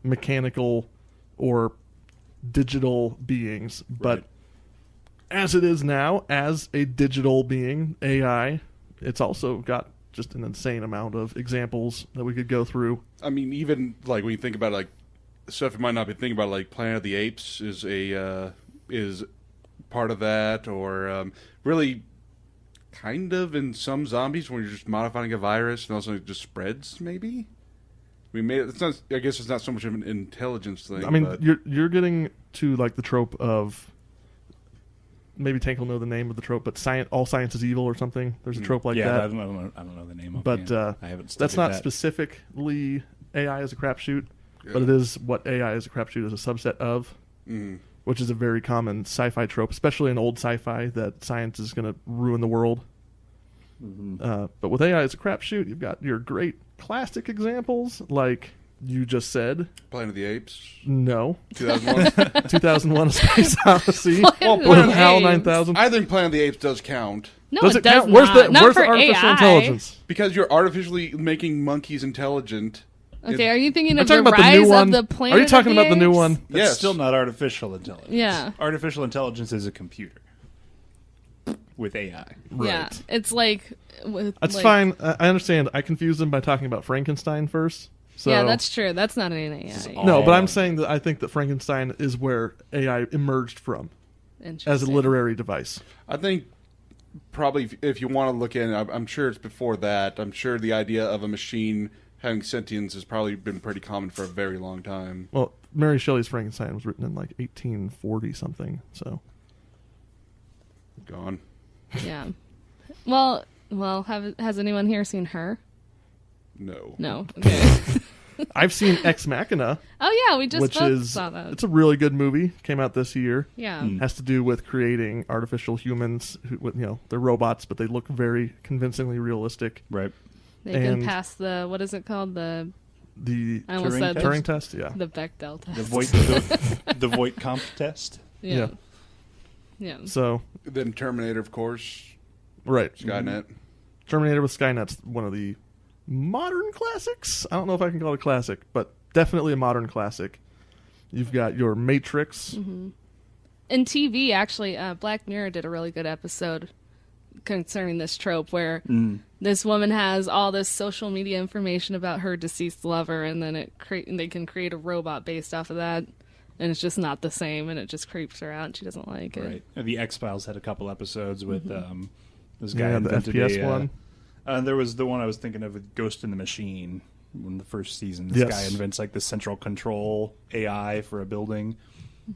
Speaker 1: mechanical or digital beings, but
Speaker 4: Right.
Speaker 1: as it is now, as a digital being, AI, it's also got just an insane amount of examples that we could go through.
Speaker 2: I mean, even like when you think about like stuff you might not be thinking about, like Planet of the Apes is part of that, or really kind of in some zombies when you're just modifying a virus and also it just spreads. Maybe it's not. I guess it's not so much of an intelligence thing.
Speaker 1: I mean,
Speaker 2: but
Speaker 1: you're getting to like the trope of, maybe Tank will know the name of the trope, but all science is evil or something. There's a trope like
Speaker 4: yeah,
Speaker 1: that.
Speaker 4: I don't know the name of
Speaker 1: But
Speaker 4: it. I haven't studied
Speaker 1: that's not
Speaker 4: that.
Speaker 1: specifically AI as a crapshoot, but it is what AI as a crapshoot is a subset of, which is a very common sci-fi trope, especially in old sci-fi, that science is going to ruin the world. But with AI as a crapshoot, you've got your great classic examples, like you just said.
Speaker 2: Planet of the Apes,
Speaker 1: No.
Speaker 2: 2001.
Speaker 1: 2001: A Space Odyssey.
Speaker 3: Planet of
Speaker 1: With
Speaker 3: the
Speaker 1: HAL
Speaker 3: Apes.
Speaker 1: 9000.
Speaker 2: I think Planet of the Apes does count
Speaker 3: No,
Speaker 1: Does
Speaker 3: it
Speaker 1: it
Speaker 3: does
Speaker 1: count? Where's
Speaker 3: not. Not
Speaker 1: where's
Speaker 3: for
Speaker 1: the artificial
Speaker 3: AI.
Speaker 1: intelligence?
Speaker 2: because you're artificially making monkeys intelligent.
Speaker 3: Okay, are you thinking
Speaker 1: Are
Speaker 3: of
Speaker 1: you
Speaker 3: the
Speaker 1: talking about the new
Speaker 3: rise
Speaker 1: one?
Speaker 3: of the planet?
Speaker 1: Are you talking
Speaker 3: of the
Speaker 1: about the new
Speaker 3: Apes?
Speaker 1: one?
Speaker 4: That's
Speaker 2: Yes.
Speaker 4: still not artificial intelligence.
Speaker 3: Yeah.
Speaker 4: Artificial intelligence is a computer with AI.
Speaker 3: Yeah, it's like with,
Speaker 1: That's
Speaker 3: like-
Speaker 1: fine. I understand. I confused them by talking about Frankenstein first. So
Speaker 3: Yeah, that's true. That's not an AI.
Speaker 1: no, but I'm
Speaker 4: Oh.
Speaker 1: saying that I think that Frankenstein is where AI emerged from as a
Speaker 3: Interesting.
Speaker 1: literary device.
Speaker 2: I think probably if you want to look in, I'm sure it's before that. I'm sure the idea of a machine having sentience has probably been pretty common for a very long time.
Speaker 1: Well, Mary Shelley's Frankenstein was written in like 1840 something. So
Speaker 2: Gone.
Speaker 3: Yeah. Well. Has anyone here seen Her?
Speaker 2: No.
Speaker 3: No. Okay.
Speaker 1: I've seen Ex Machina,
Speaker 3: Oh yeah, we just
Speaker 1: which
Speaker 3: both
Speaker 1: is
Speaker 3: saw that.
Speaker 1: it's a really good movie. Came out this year.
Speaker 3: Yeah.
Speaker 1: Has to do with creating artificial humans. They're robots, but they look very convincingly realistic.
Speaker 4: Right.
Speaker 3: They can
Speaker 1: and-
Speaker 3: pass the what is it called the
Speaker 1: The
Speaker 3: I almost
Speaker 4: Turing
Speaker 3: said
Speaker 4: test?
Speaker 1: Turing test, yeah.
Speaker 3: the Bechdel test.
Speaker 4: The Voight comp test.
Speaker 3: Yeah. Yeah.
Speaker 1: So
Speaker 2: Then Terminator, of course.
Speaker 1: right,
Speaker 2: Skynet.
Speaker 1: Terminator with Skynet's one of the modern classics. I don't know if I can call it a classic, but definitely a modern classic. You've got your Matrix.
Speaker 3: In TV, actually, Black Mirror did a really good episode concerning this trope where this woman has all this social media information about her deceased lover, and then they can create a robot based off of that, and it's just not the same, and it just creeps her out, and she doesn't like it.
Speaker 4: Right. The X-Files had a couple episodes with this guy
Speaker 1: Yeah, the
Speaker 4: invented
Speaker 1: FPS one.
Speaker 4: There was the one I was thinking of with Ghost in the Machine. In the first season, this
Speaker 1: Yes.
Speaker 4: guy invents like the central control AI for a building,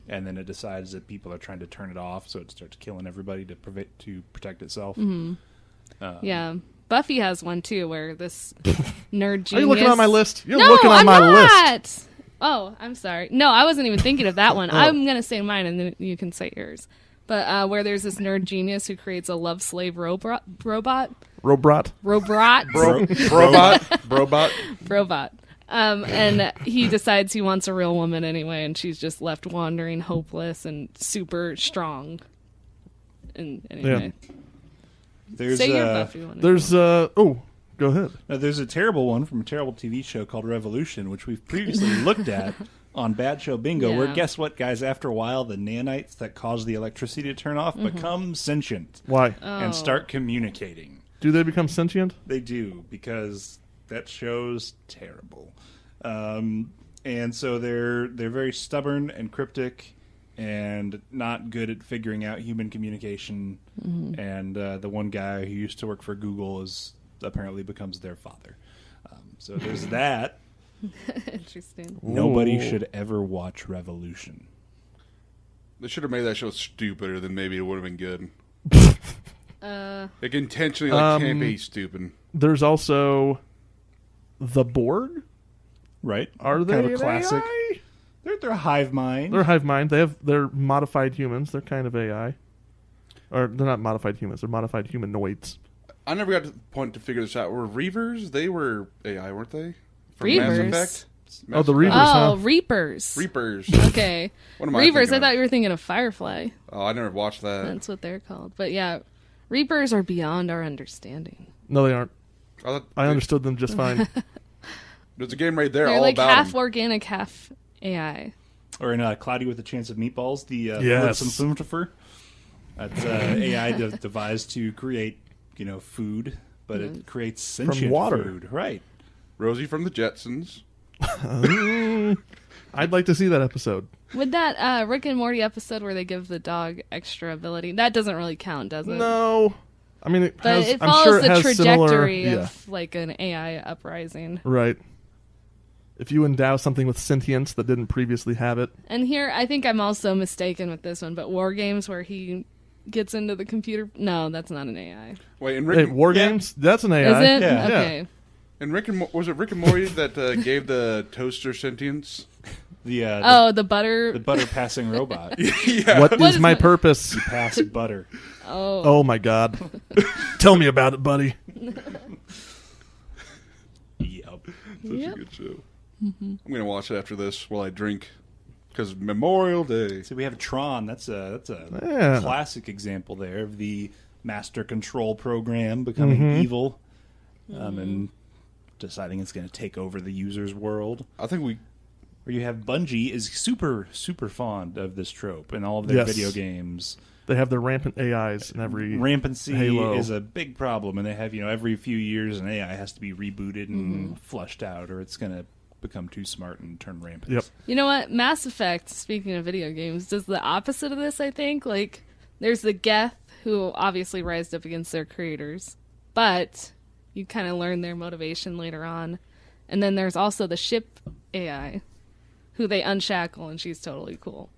Speaker 4: and then it decides that people are trying to turn it off, so it starts killing everybody to protect itself.
Speaker 3: Yeah. Buffy has one too, where this nerd genius.
Speaker 1: Are you looking on my list? You're
Speaker 3: no,
Speaker 1: looking on
Speaker 3: I'm
Speaker 1: my
Speaker 3: not.
Speaker 1: list.
Speaker 3: Oh, I'm sorry. No, I wasn't even thinking of that one. I'm gonna say mine, and then you can say yours. But where there's this nerd genius who creates a love slave robot,
Speaker 1: Robot.
Speaker 3: robot,
Speaker 2: Brobot.
Speaker 3: robot, And he decides he wants a real woman anyway, and she's just left wandering, hopeless, and super strong. And anyway, say your Buffy one.
Speaker 1: There's go ahead.
Speaker 4: Now, there's a terrible one from a terrible TV show called Revolution, which we've previously looked at on Bad Show Bingo, where guess what, guys? After a while, the nanites that cause the electricity to turn off become sentient.
Speaker 1: Why?
Speaker 4: And start communicating.
Speaker 1: Do they become sentient?
Speaker 4: They do, because that show's terrible. And so they're very stubborn and cryptic and not good at figuring out human communication. And the one guy who used to work for Google apparently becomes their father. So there's that.
Speaker 3: Interesting.
Speaker 4: Nobody should ever watch Revolution.
Speaker 2: They should have made that show stupider, then maybe it would have been good. Like intentionally, can't be stupid.
Speaker 1: There's also the Borg.
Speaker 4: Right?
Speaker 1: Are they
Speaker 4: kind of a
Speaker 1: an
Speaker 4: classic?
Speaker 1: AI?
Speaker 4: They're a hive mind.
Speaker 1: They're hive mind. They're modified humans. They're kind of AI. Or they're not modified humans. They're modified humanoids.
Speaker 2: I never got to the point to figure this out. Were Reavers? They were AI, weren't they? From
Speaker 3: Reavers?
Speaker 2: Mass Effect?
Speaker 1: Oh, the Reavers,
Speaker 3: Oh,
Speaker 1: huh?
Speaker 3: Reapers.
Speaker 2: Reapers.
Speaker 3: Okay.
Speaker 2: What am
Speaker 3: Reavers,
Speaker 2: thinking
Speaker 3: I thought
Speaker 2: of?
Speaker 3: you were thinking of Firefly.
Speaker 2: Oh, I never watched that.
Speaker 3: That's what they're called. But yeah, Reapers are beyond our understanding.
Speaker 1: No, they aren't. I
Speaker 2: understood.
Speaker 1: understood them just fine.
Speaker 2: There's a game right there
Speaker 3: They're
Speaker 2: all
Speaker 3: like
Speaker 2: about
Speaker 3: half
Speaker 2: them.
Speaker 3: organic, half AI.
Speaker 4: Or in Cloudy with a Chance of Meatballs, the
Speaker 1: Yes.
Speaker 4: Philipson. That's AI devised to create, food, but it creates sentient
Speaker 1: water.
Speaker 4: food. Right.
Speaker 2: Rosie from the Jetsons.
Speaker 1: I'd like to see that episode.
Speaker 3: With that Rick and Morty episode where they give the dog extra ability, that doesn't really count, does it?
Speaker 1: No. I mean, it
Speaker 3: But
Speaker 1: has,
Speaker 3: it
Speaker 1: I'm
Speaker 3: follows
Speaker 1: sure it
Speaker 3: the
Speaker 1: has
Speaker 3: trajectory
Speaker 1: similar,
Speaker 3: of like an AI uprising.
Speaker 1: Right. If you endow something with sentience that didn't previously have it.
Speaker 3: And here, I think I'm also mistaken with this one, but War Games where he gets into the computer. No, that's not an AI.
Speaker 2: Wait, and
Speaker 1: Hey,
Speaker 2: Rick,
Speaker 1: War Games? That's an AI.
Speaker 3: Is it?
Speaker 4: Yeah.
Speaker 3: Okay.
Speaker 2: and Rick and was it Rick and Morty that gave the toaster sentience?
Speaker 3: The butter.
Speaker 4: the butter passing robot.
Speaker 2: Yeah.
Speaker 1: What is
Speaker 3: is
Speaker 1: my
Speaker 3: it?
Speaker 1: purpose?
Speaker 4: Pass butter.
Speaker 1: Oh my God. Tell me about it, buddy.
Speaker 4: Yep.
Speaker 2: Such
Speaker 3: Yep.
Speaker 2: a good show. I'm gonna watch it after this while I drink, because Memorial Day.
Speaker 4: So we have Tron. That's a
Speaker 1: Yeah.
Speaker 4: classic example there of the master control program becoming evil, and deciding it's going to take over the user's world.
Speaker 2: I think we.
Speaker 4: Where you have Bungie is super fond of this trope in all of their
Speaker 1: Yes.
Speaker 4: video games.
Speaker 1: They have their rampant AIs in every
Speaker 4: Rampancy
Speaker 1: Halo.
Speaker 4: is a big problem, and they have every few years an AI has to be rebooted and flushed out, or it's going to become too smart and turn rampant.
Speaker 1: Yep.
Speaker 3: You know what? Mass Effect, speaking of video games, does the opposite of this, I think. Like, there's the Geth, who obviously rised up against their creators, but you kind of learn their motivation later on. And then there's also the ship AI, who they unshackle, and she's totally cool.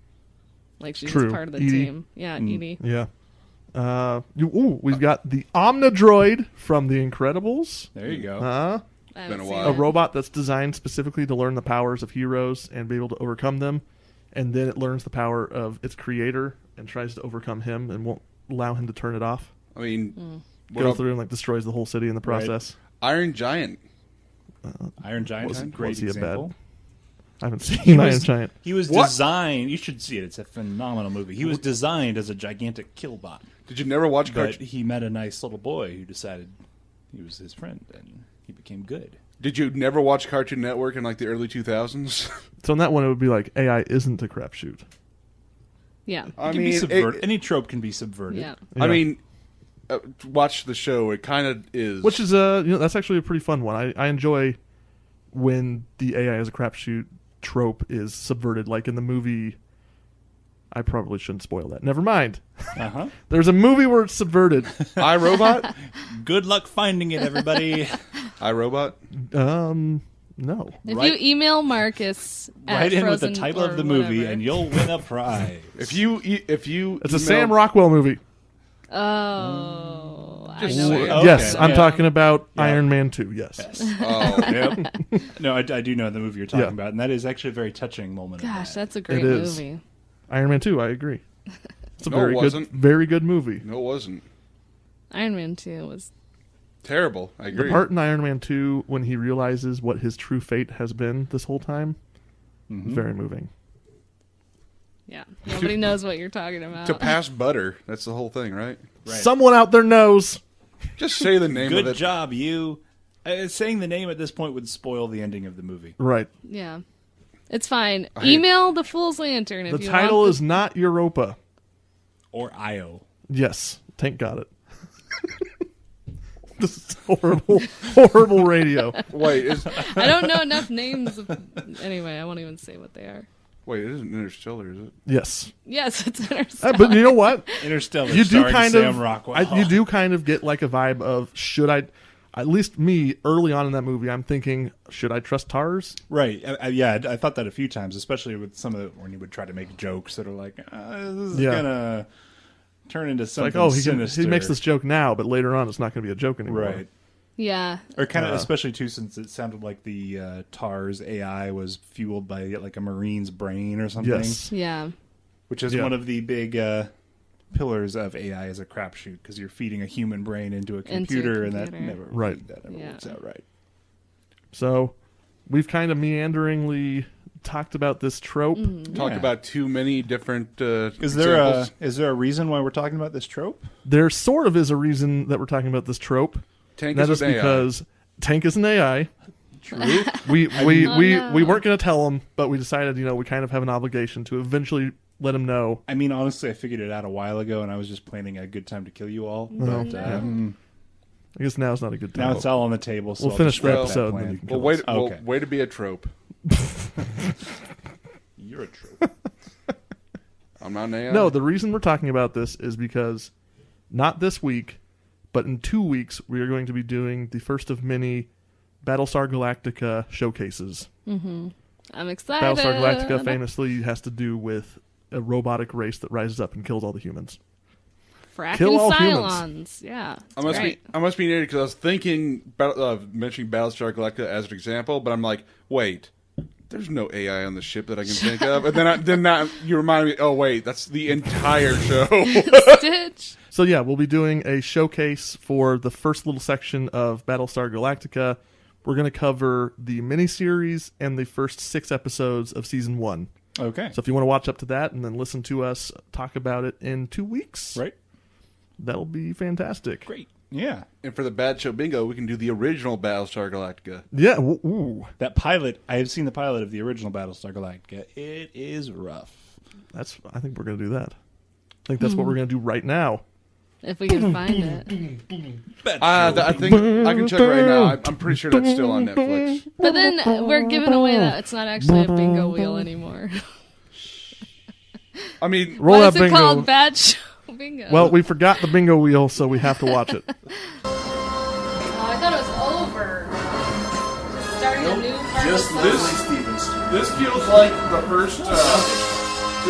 Speaker 3: Like, she's
Speaker 1: True.
Speaker 3: part of the
Speaker 1: Edie.
Speaker 3: team. Yeah, Edie.
Speaker 1: Yeah. We've got the Omnidroid from The Incredibles.
Speaker 4: There you go.
Speaker 3: I
Speaker 2: Been
Speaker 3: haven't
Speaker 2: a
Speaker 3: seen
Speaker 2: while.
Speaker 1: A
Speaker 3: it.
Speaker 1: robot that's designed specifically to learn the powers of heroes and be able to overcome them. And then it learns the power of its creator and tries to overcome him and won't allow him to turn it off.
Speaker 2: I mean, what
Speaker 1: Goes
Speaker 2: up-
Speaker 1: through and destroys the whole city in the process.
Speaker 2: Iron Giant.
Speaker 4: Iron Giant is a great
Speaker 1: was he a
Speaker 4: example.
Speaker 1: I haven't seen Iron Giant.
Speaker 4: He was
Speaker 2: What?
Speaker 4: designed. You should see it. It's a phenomenal movie. He was designed as a gigantic killbot,
Speaker 2: Did you never watch
Speaker 4: but
Speaker 2: Cartoon?
Speaker 4: he met a nice little boy who decided he was his friend, and he became good.
Speaker 2: Did you never watch Cartoon Network in like the early 2000s?
Speaker 1: So in that one, it would be like AI isn't a crapshoot.
Speaker 3: Yeah.
Speaker 2: I
Speaker 4: It can be subverted. Any trope can be subverted.
Speaker 3: Yeah.
Speaker 1: Yeah.
Speaker 2: I mean, watch the show. It kind of is.
Speaker 1: Which is that's actually a pretty fun one. I enjoy when the AI as a crapshoot trope is subverted, like in the movie. I probably shouldn't spoil that. Never mind.
Speaker 4: Uh-huh.
Speaker 1: There's a movie where it's subverted.
Speaker 2: iRobot?
Speaker 4: Good luck finding it, everybody.
Speaker 2: iRobot?
Speaker 1: No.
Speaker 3: If
Speaker 4: Right-
Speaker 3: you email Marcus at
Speaker 4: Write in with the
Speaker 3: Frozen
Speaker 4: title
Speaker 3: or
Speaker 4: of the movie,
Speaker 3: whatever.
Speaker 4: and you'll win a prize.
Speaker 2: If you
Speaker 1: It's a
Speaker 2: email-
Speaker 1: Sam Rockwell movie.
Speaker 3: Oh, I
Speaker 2: Just
Speaker 3: know.
Speaker 2: say
Speaker 3: what
Speaker 2: it.
Speaker 3: you're
Speaker 4: Okay,
Speaker 1: Yes, I'm
Speaker 4: yeah.
Speaker 1: talking about
Speaker 4: Yeah.
Speaker 1: Iron Man 2. Yes.
Speaker 2: Oh,
Speaker 4: Yep. No, I do know the movie you're talking
Speaker 1: Yeah.
Speaker 4: about, and that is actually a very touching moment. of
Speaker 3: Gosh,
Speaker 4: that.
Speaker 3: that's a great
Speaker 1: It is.
Speaker 3: movie.
Speaker 1: Iron Man 2, I agree. It's a
Speaker 2: No, it
Speaker 1: very
Speaker 2: wasn't.
Speaker 1: good movie.
Speaker 2: no, it wasn't.
Speaker 3: Iron Man 2 was
Speaker 2: Terrible. I agree.
Speaker 1: The part in Iron Man 2 when he realizes what his true fate has been this whole time, very moving.
Speaker 3: Yeah. Nobody knows what you're talking about.
Speaker 2: To pass butter. That's the whole thing, right?
Speaker 1: Someone out there knows.
Speaker 2: Just say the name of
Speaker 4: Good
Speaker 2: it.
Speaker 4: job, you. Saying the name at this point would spoil the ending of the movie.
Speaker 1: Right.
Speaker 3: Yeah. It's fine. Email the Fool's Lantern if
Speaker 1: The
Speaker 3: you
Speaker 1: title
Speaker 3: want
Speaker 1: is not Europa.
Speaker 4: Or Io.
Speaker 1: Yes. Tank got it. This is horrible radio.
Speaker 2: Wait,
Speaker 3: I don't know enough names. Anyway, I won't even say what they are.
Speaker 2: It isn't Interstellar, is it?
Speaker 1: Yes.
Speaker 3: Yes, it's Interstellar.
Speaker 1: But you know what?
Speaker 4: Interstellar.
Speaker 1: You do
Speaker 4: starring
Speaker 1: kind
Speaker 4: Sam
Speaker 1: of
Speaker 4: Rockwell.
Speaker 1: you do kind of get like a vibe of should I, at least me early on in that movie, I'm thinking should I trust TARS?
Speaker 4: Right. I thought that a few times, especially with some of when he would try to make jokes that are like, this is gonna turn into something
Speaker 1: Like
Speaker 4: sinister.
Speaker 1: he makes this joke now, but later on it's not going to be a joke anymore.
Speaker 4: Right.
Speaker 3: Yeah.
Speaker 4: Or kind of, especially too, since it sounded like the TARS AI was fueled by like a Marine's brain or something.
Speaker 1: Yes.
Speaker 3: Yeah.
Speaker 4: Which is one of the big pillars of AI as a crapshoot, because you're feeding a human brain into a computer, and that never works out right.
Speaker 1: So we've kind of meanderingly talked about this trope.
Speaker 2: Talked about too many different
Speaker 4: Is
Speaker 2: examples.
Speaker 4: there a reason why we're talking about this trope?
Speaker 1: There sort of is a reason that we're talking about this trope.
Speaker 2: Tank
Speaker 1: That
Speaker 2: is
Speaker 1: is
Speaker 2: an
Speaker 1: because Tank is an AI.
Speaker 4: True.
Speaker 1: We
Speaker 3: no.
Speaker 1: weren't going to tell him, but we decided, we kind of have an obligation to eventually let him know.
Speaker 4: I mean, honestly, I figured it out a while ago, and I was just planning a good time to kill you all. But
Speaker 1: I guess now's not a good time.
Speaker 4: now it's all on the table. So
Speaker 1: We'll
Speaker 4: I'll
Speaker 1: finish
Speaker 4: just
Speaker 1: the
Speaker 4: scrap that
Speaker 1: episode and
Speaker 4: plan.
Speaker 1: then you can
Speaker 2: Well,
Speaker 1: kill
Speaker 2: way,
Speaker 1: us.
Speaker 2: well,
Speaker 4: Okay.
Speaker 2: way to be a trope.
Speaker 4: You're a trope.
Speaker 2: I'm not an AI.
Speaker 1: No, the reason we're talking about this is because not this week, but in 2 weeks, we are going to be doing the first of many Battlestar Galactica showcases.
Speaker 3: I'm excited.
Speaker 1: Battlestar Galactica famously has to do with a robotic race that rises up and kills all the humans.
Speaker 3: Fracking
Speaker 1: Kill all
Speaker 3: Cylons. Yeah.
Speaker 2: I must be an idiot because I was thinking mentioning Battlestar Galactica as an example, but I'm like, wait, there's no AI on the ship that I can think of, and then you remind me. Oh wait, that's the entire show.
Speaker 3: Stitch.
Speaker 1: So yeah, we'll be doing a showcase for the first little section of Battlestar Galactica. We're going to cover the miniseries and the first 6 episodes of season 1.
Speaker 4: Okay.
Speaker 1: So if you want to watch up to that and then listen to us talk about it in 2 weeks,
Speaker 4: Right.
Speaker 1: that'll be fantastic.
Speaker 4: Great. Yeah.
Speaker 2: And for the bad show bingo, we can do the original Battlestar Galactica.
Speaker 1: Yeah. Ooh.
Speaker 4: That pilot, I have seen the pilot of the original Battlestar Galactica. It is rough.
Speaker 1: I think we're going to do that. I think that's what we're going to do right now.
Speaker 3: If we can find it.
Speaker 2: I think I can check right now. I'm pretty sure that's still on Netflix.
Speaker 3: But then we're giving away that it's not actually a bingo wheel anymore.
Speaker 2: I mean,
Speaker 1: Roll
Speaker 3: Why
Speaker 1: that
Speaker 3: is it
Speaker 1: bingo.
Speaker 3: called Bad Show Bingo?
Speaker 1: Well, we forgot the bingo wheel, so we have to watch it.
Speaker 3: Oh, I thought it was over. Just starting a new part
Speaker 2: just
Speaker 3: of
Speaker 2: this. This feels like the first Too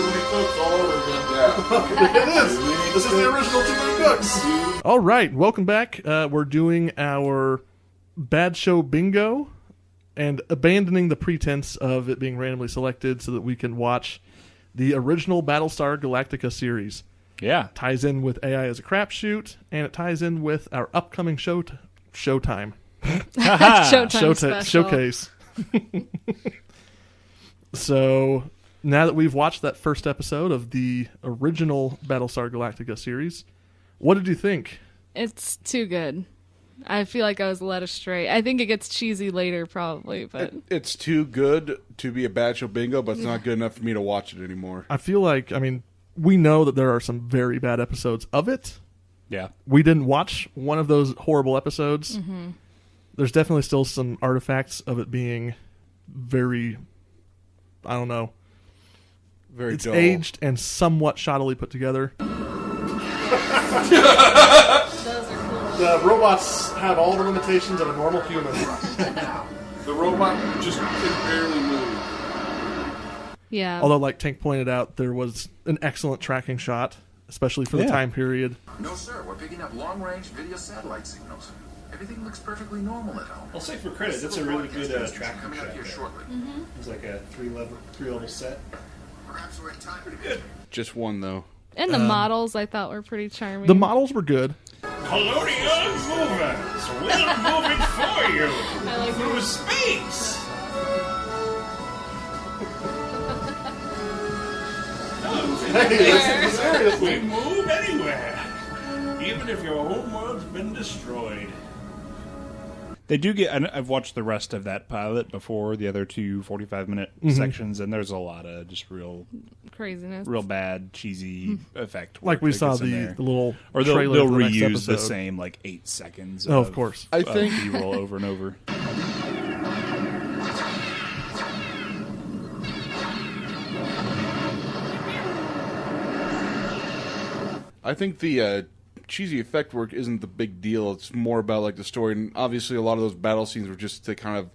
Speaker 2: Many Cooks all over again. Yeah.
Speaker 1: It is. This is the original Too Many Cooks. All right, welcome back. We're doing our Bad Show Bingo and abandoning the pretense of it being randomly selected so that we can watch the original Battlestar Galactica series.
Speaker 4: Yeah.
Speaker 1: Ties in with AI as a crapshoot, and it ties in with our upcoming showtime.
Speaker 3: Showtime special.
Speaker 1: Showcase. So now that we've watched that first episode of the original Battlestar Galactica series, what did you think?
Speaker 3: It's too good. I feel like I was led astray. I think it gets cheesy later, probably, but
Speaker 2: It's too good to be a bad show bingo, but it's not good enough for me to watch it anymore.
Speaker 1: I feel like, we know that there are some very bad episodes of it.
Speaker 4: Yeah.
Speaker 1: We didn't watch one of those horrible episodes. Mm-hmm. There's definitely still some artifacts of it being very, I don't know.
Speaker 2: Very
Speaker 1: It's
Speaker 2: dull.
Speaker 1: aged and somewhat shoddily put together.
Speaker 3: those are cool.
Speaker 1: The robots have all the limitations of a normal human.
Speaker 2: The robot just can barely move.
Speaker 3: Yeah.
Speaker 1: Although, like Tank pointed out, there was an excellent tracking shot, especially for the time period.
Speaker 6: No, sir. We're picking up long-range video satellite signals. Everything looks perfectly normal at home.
Speaker 4: I'll say for credit, that's a really good tracking
Speaker 6: Coming up
Speaker 4: shot
Speaker 6: here
Speaker 4: there.
Speaker 6: shortly.
Speaker 4: It's like a three-level set.
Speaker 6: Perhaps we're in time. Pretty good.
Speaker 2: Just one, though.
Speaker 3: And the models I thought were pretty charming.
Speaker 1: The models were good.
Speaker 7: colonial movers will move it for you through space. No, we move anywhere, even if your home world's been destroyed.
Speaker 4: They do get. I've watched the rest of that pilot before the other two 45-minute sections, and there's a lot of just real
Speaker 3: Craziness.
Speaker 4: real bad cheesy effect.
Speaker 1: Like
Speaker 4: work
Speaker 1: we
Speaker 4: that
Speaker 1: saw
Speaker 4: gets in
Speaker 1: the
Speaker 4: there.
Speaker 1: little
Speaker 4: or they'll
Speaker 1: trailer for the next
Speaker 4: reuse the
Speaker 1: episode.
Speaker 4: same like 8 seconds.
Speaker 1: Oh, of course.
Speaker 2: I think
Speaker 4: B-roll over and over.
Speaker 2: I think the cheesy effect work isn't the big deal. It's more about like the story, and obviously a lot of those battle scenes were just to kind of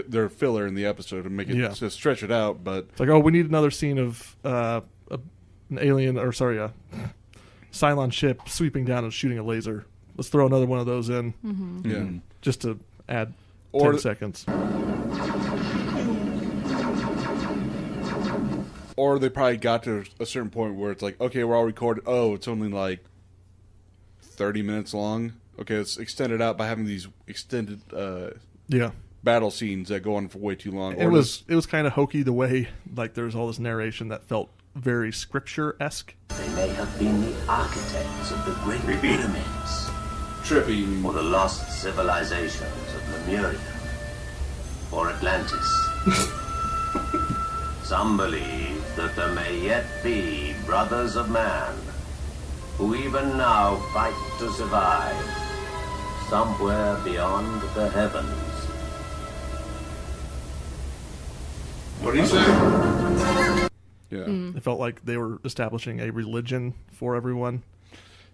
Speaker 2: their filler in the episode and make it to stretch it out. But
Speaker 1: It's like, oh, we need another scene of an alien, or sorry, a Cylon ship sweeping down and shooting a laser. Let's throw another one of those in,
Speaker 2: yeah,
Speaker 1: just to add
Speaker 2: Or
Speaker 1: 10 seconds.
Speaker 2: or they probably got to a certain point where it's like, okay, we're all recorded. Oh, it's only like 30 minutes long. Okay, let's extend it out by having these extended
Speaker 1: Yeah.
Speaker 2: battle scenes that go on for way too long.
Speaker 1: It was kind of hokey the way, like, there's all this narration that felt very scripture-esque.
Speaker 8: They may have been the architects of the Great Pyramids,
Speaker 2: trippy.
Speaker 8: or the lost civilizations of Lemuria, or Atlantis. Some believe that there may yet be brothers of man who even now fight to survive somewhere beyond the heavens.
Speaker 2: What do you say? Yeah.
Speaker 1: It felt like they were establishing a religion for everyone.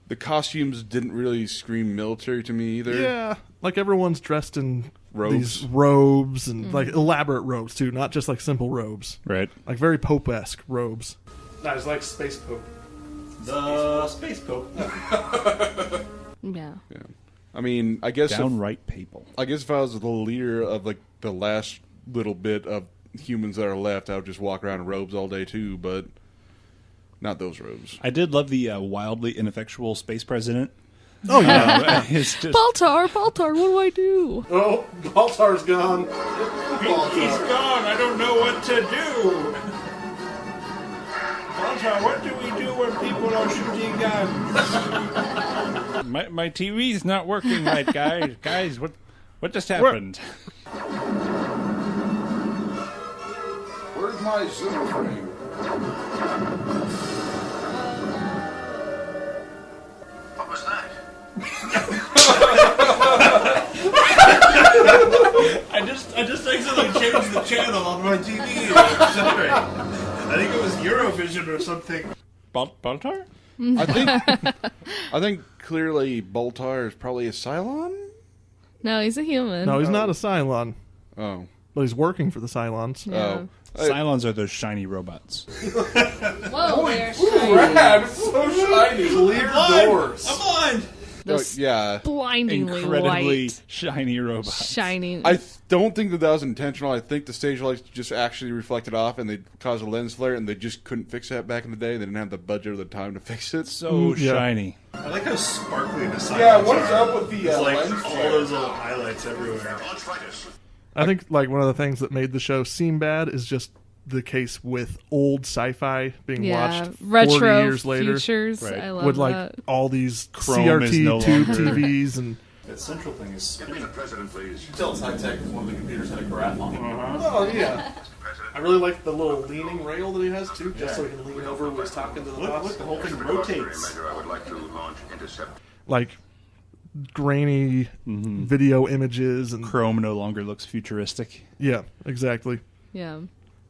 Speaker 2: The costumes didn't really scream military to me either.
Speaker 1: Yeah, like everyone's dressed in
Speaker 2: Robes.
Speaker 1: these robes and like elaborate robes too, not just like simple robes.
Speaker 4: Right.
Speaker 1: Like very Pope-esque robes. No, it's like Space Pope.
Speaker 7: The Space Pope.
Speaker 3: Yeah.
Speaker 2: Yeah. I mean, I guess
Speaker 4: Downright papal.
Speaker 2: I guess if I was the leader of like the last little bit of humans that are left, I would just walk around in robes all day too, but not those robes.
Speaker 4: I did love the wildly ineffectual space president.
Speaker 1: Oh yeah.
Speaker 4: It's just
Speaker 3: Baltar, what do I do?
Speaker 1: Oh, Baltar's gone.
Speaker 7: He's gone. I don't know what to do. Baltar, what do we do when people are shooting guns?
Speaker 4: my TV's not working right, guys. Guys, what just happened?
Speaker 2: Where's my Zimmer frame?
Speaker 6: What was that?
Speaker 7: I just accidentally changed the channel on my TV. Sorry. I think it was Eurovision or something.
Speaker 4: Baltar?
Speaker 2: I think clearly Baltar is probably a Cylon.
Speaker 3: No, he's a human.
Speaker 1: No, he's not a Cylon,
Speaker 2: Oh.
Speaker 1: but he's working for the Cylons.
Speaker 3: Yeah.
Speaker 4: Cylons are those shiny robots.
Speaker 3: Whoa, they're shiny.
Speaker 2: Rad! It's so shiny.
Speaker 1: Clear doors.
Speaker 7: I'm blind.
Speaker 3: Those
Speaker 2: Yeah.
Speaker 3: blindingly
Speaker 4: Incredibly
Speaker 3: white,
Speaker 4: shiny robots.
Speaker 3: shining.
Speaker 2: I don't think that was intentional. I think the stage lights just actually reflected off and they caused a lens flare and they just couldn't fix that back in the day. They didn't have the budget or the time to fix it.
Speaker 4: So
Speaker 1: Yeah.
Speaker 4: shiny.
Speaker 7: I like how sparkly the sides
Speaker 2: Yeah, what is
Speaker 7: are.
Speaker 2: up with the
Speaker 7: It's like
Speaker 2: lens
Speaker 7: all
Speaker 2: flare?
Speaker 7: those little highlights everywhere.
Speaker 1: I think like one of the things that made the show seem bad is just the case with old sci-fi being
Speaker 3: yeah,
Speaker 1: watched 40
Speaker 3: retro
Speaker 1: years later
Speaker 3: futures.
Speaker 4: Right.
Speaker 3: I love
Speaker 1: with like
Speaker 3: that.
Speaker 1: all these
Speaker 4: Chrome is
Speaker 1: CRT
Speaker 4: no
Speaker 1: tube
Speaker 4: longer-
Speaker 1: TVs and
Speaker 7: That central thing is spinning.
Speaker 6: President, please.
Speaker 5: Tell it's high tech because one of the computers had a graph on it.
Speaker 1: oh yeah. I really like the little leaning rail that he has too, just so he can lean over when he's talking to the
Speaker 7: Look,
Speaker 1: boss.
Speaker 7: the whole thing rotates.
Speaker 6: I would like to launch intercept.
Speaker 1: Like grainy video images and
Speaker 4: Chrome no longer looks futuristic.
Speaker 1: yeah, exactly.
Speaker 3: Yeah.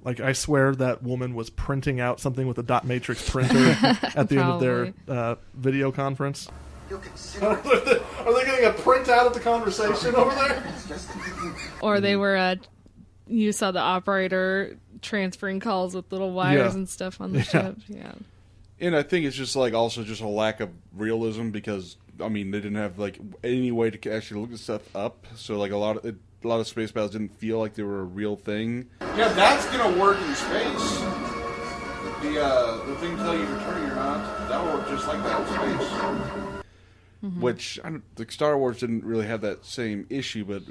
Speaker 1: Like I swear that woman was printing out something with a dot matrix printer at the end of their video conference. Are they getting a printout of the conversation over there?
Speaker 3: Or they were, you saw the operator transferring calls with little wires
Speaker 1: Yeah.
Speaker 3: and stuff on the ship. Yeah.
Speaker 2: And I think it's just like also just a lack of realism because I mean they didn't have like any way to actually look this stuff up. So like a lot of space battles didn't feel like they were a real thing. Yeah, that's gonna work in space. The thing tell you you're turning or not, that'll work just like that in space. which like Star Wars didn't really have that same issue, but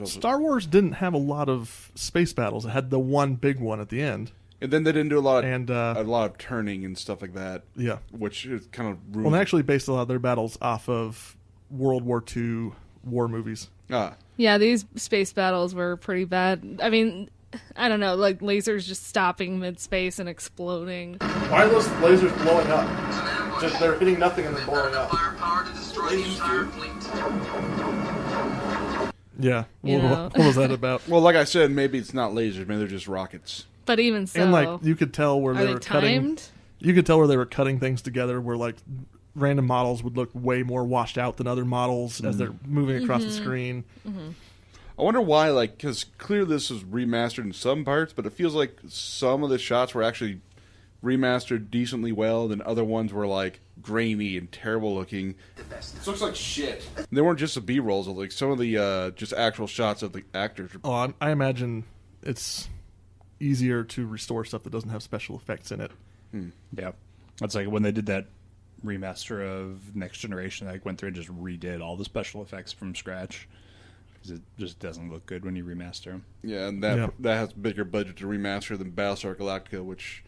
Speaker 1: Star Wars didn't have a lot of space battles. It had the one big one at the end.
Speaker 2: And then they didn't do a lot of turning and stuff like that.
Speaker 1: Yeah.
Speaker 2: Which is kind of ruined.
Speaker 1: Well, they actually based a lot of their battles off of World War II war movies.
Speaker 3: Yeah, these space battles were pretty bad. I mean, I don't know, like lasers just stopping mid-space and exploding.
Speaker 1: Why are those lasers blowing up? Just they're hitting nothing and then blowing up. Yeah. What was that about?
Speaker 2: Well, like I said, maybe it's not lasers. Maybe they're just rockets.
Speaker 3: But even so,
Speaker 1: and like you could tell where they were cutting. You could tell where they were cutting things together. Where like random models would look way more washed out than other models as they're moving across the screen.
Speaker 2: I wonder why, like, because clearly this was remastered in some parts, but it feels like some of the shots were actually remastered decently well, and other ones were, like, grainy and terrible looking.
Speaker 7: This looks like shit.
Speaker 2: And they weren't just the B-rolls, like, some of the just actual shots of the actors.
Speaker 1: Oh, I imagine it's easier to restore stuff that doesn't have special effects in it.
Speaker 4: Yeah. That's like when they did that remaster of Next Generation, I went through and just redid all the special effects from scratch. It just doesn't look good when you remaster them.
Speaker 2: Yeah, and that has a bigger budget to remaster than Battlestar Galactica, which,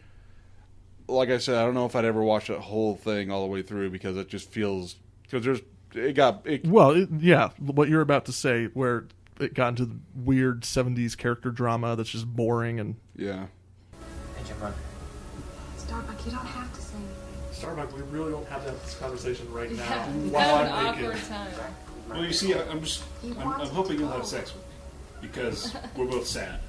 Speaker 2: like I said, I don't know if I'd ever watch that whole thing all the way through because it just feels
Speaker 1: what you're about to say, where it got into the weird 70s character drama that's just boring and
Speaker 9: Starbuck, you don't have to say anything.
Speaker 1: Starbuck, we really don't have to have this conversation right now.
Speaker 3: Yeah,
Speaker 1: while
Speaker 3: kind of
Speaker 1: I'm
Speaker 3: an
Speaker 1: naked.
Speaker 3: awkward time.
Speaker 7: Well, you see, I'm hoping you'll have sex with me because we're both sad.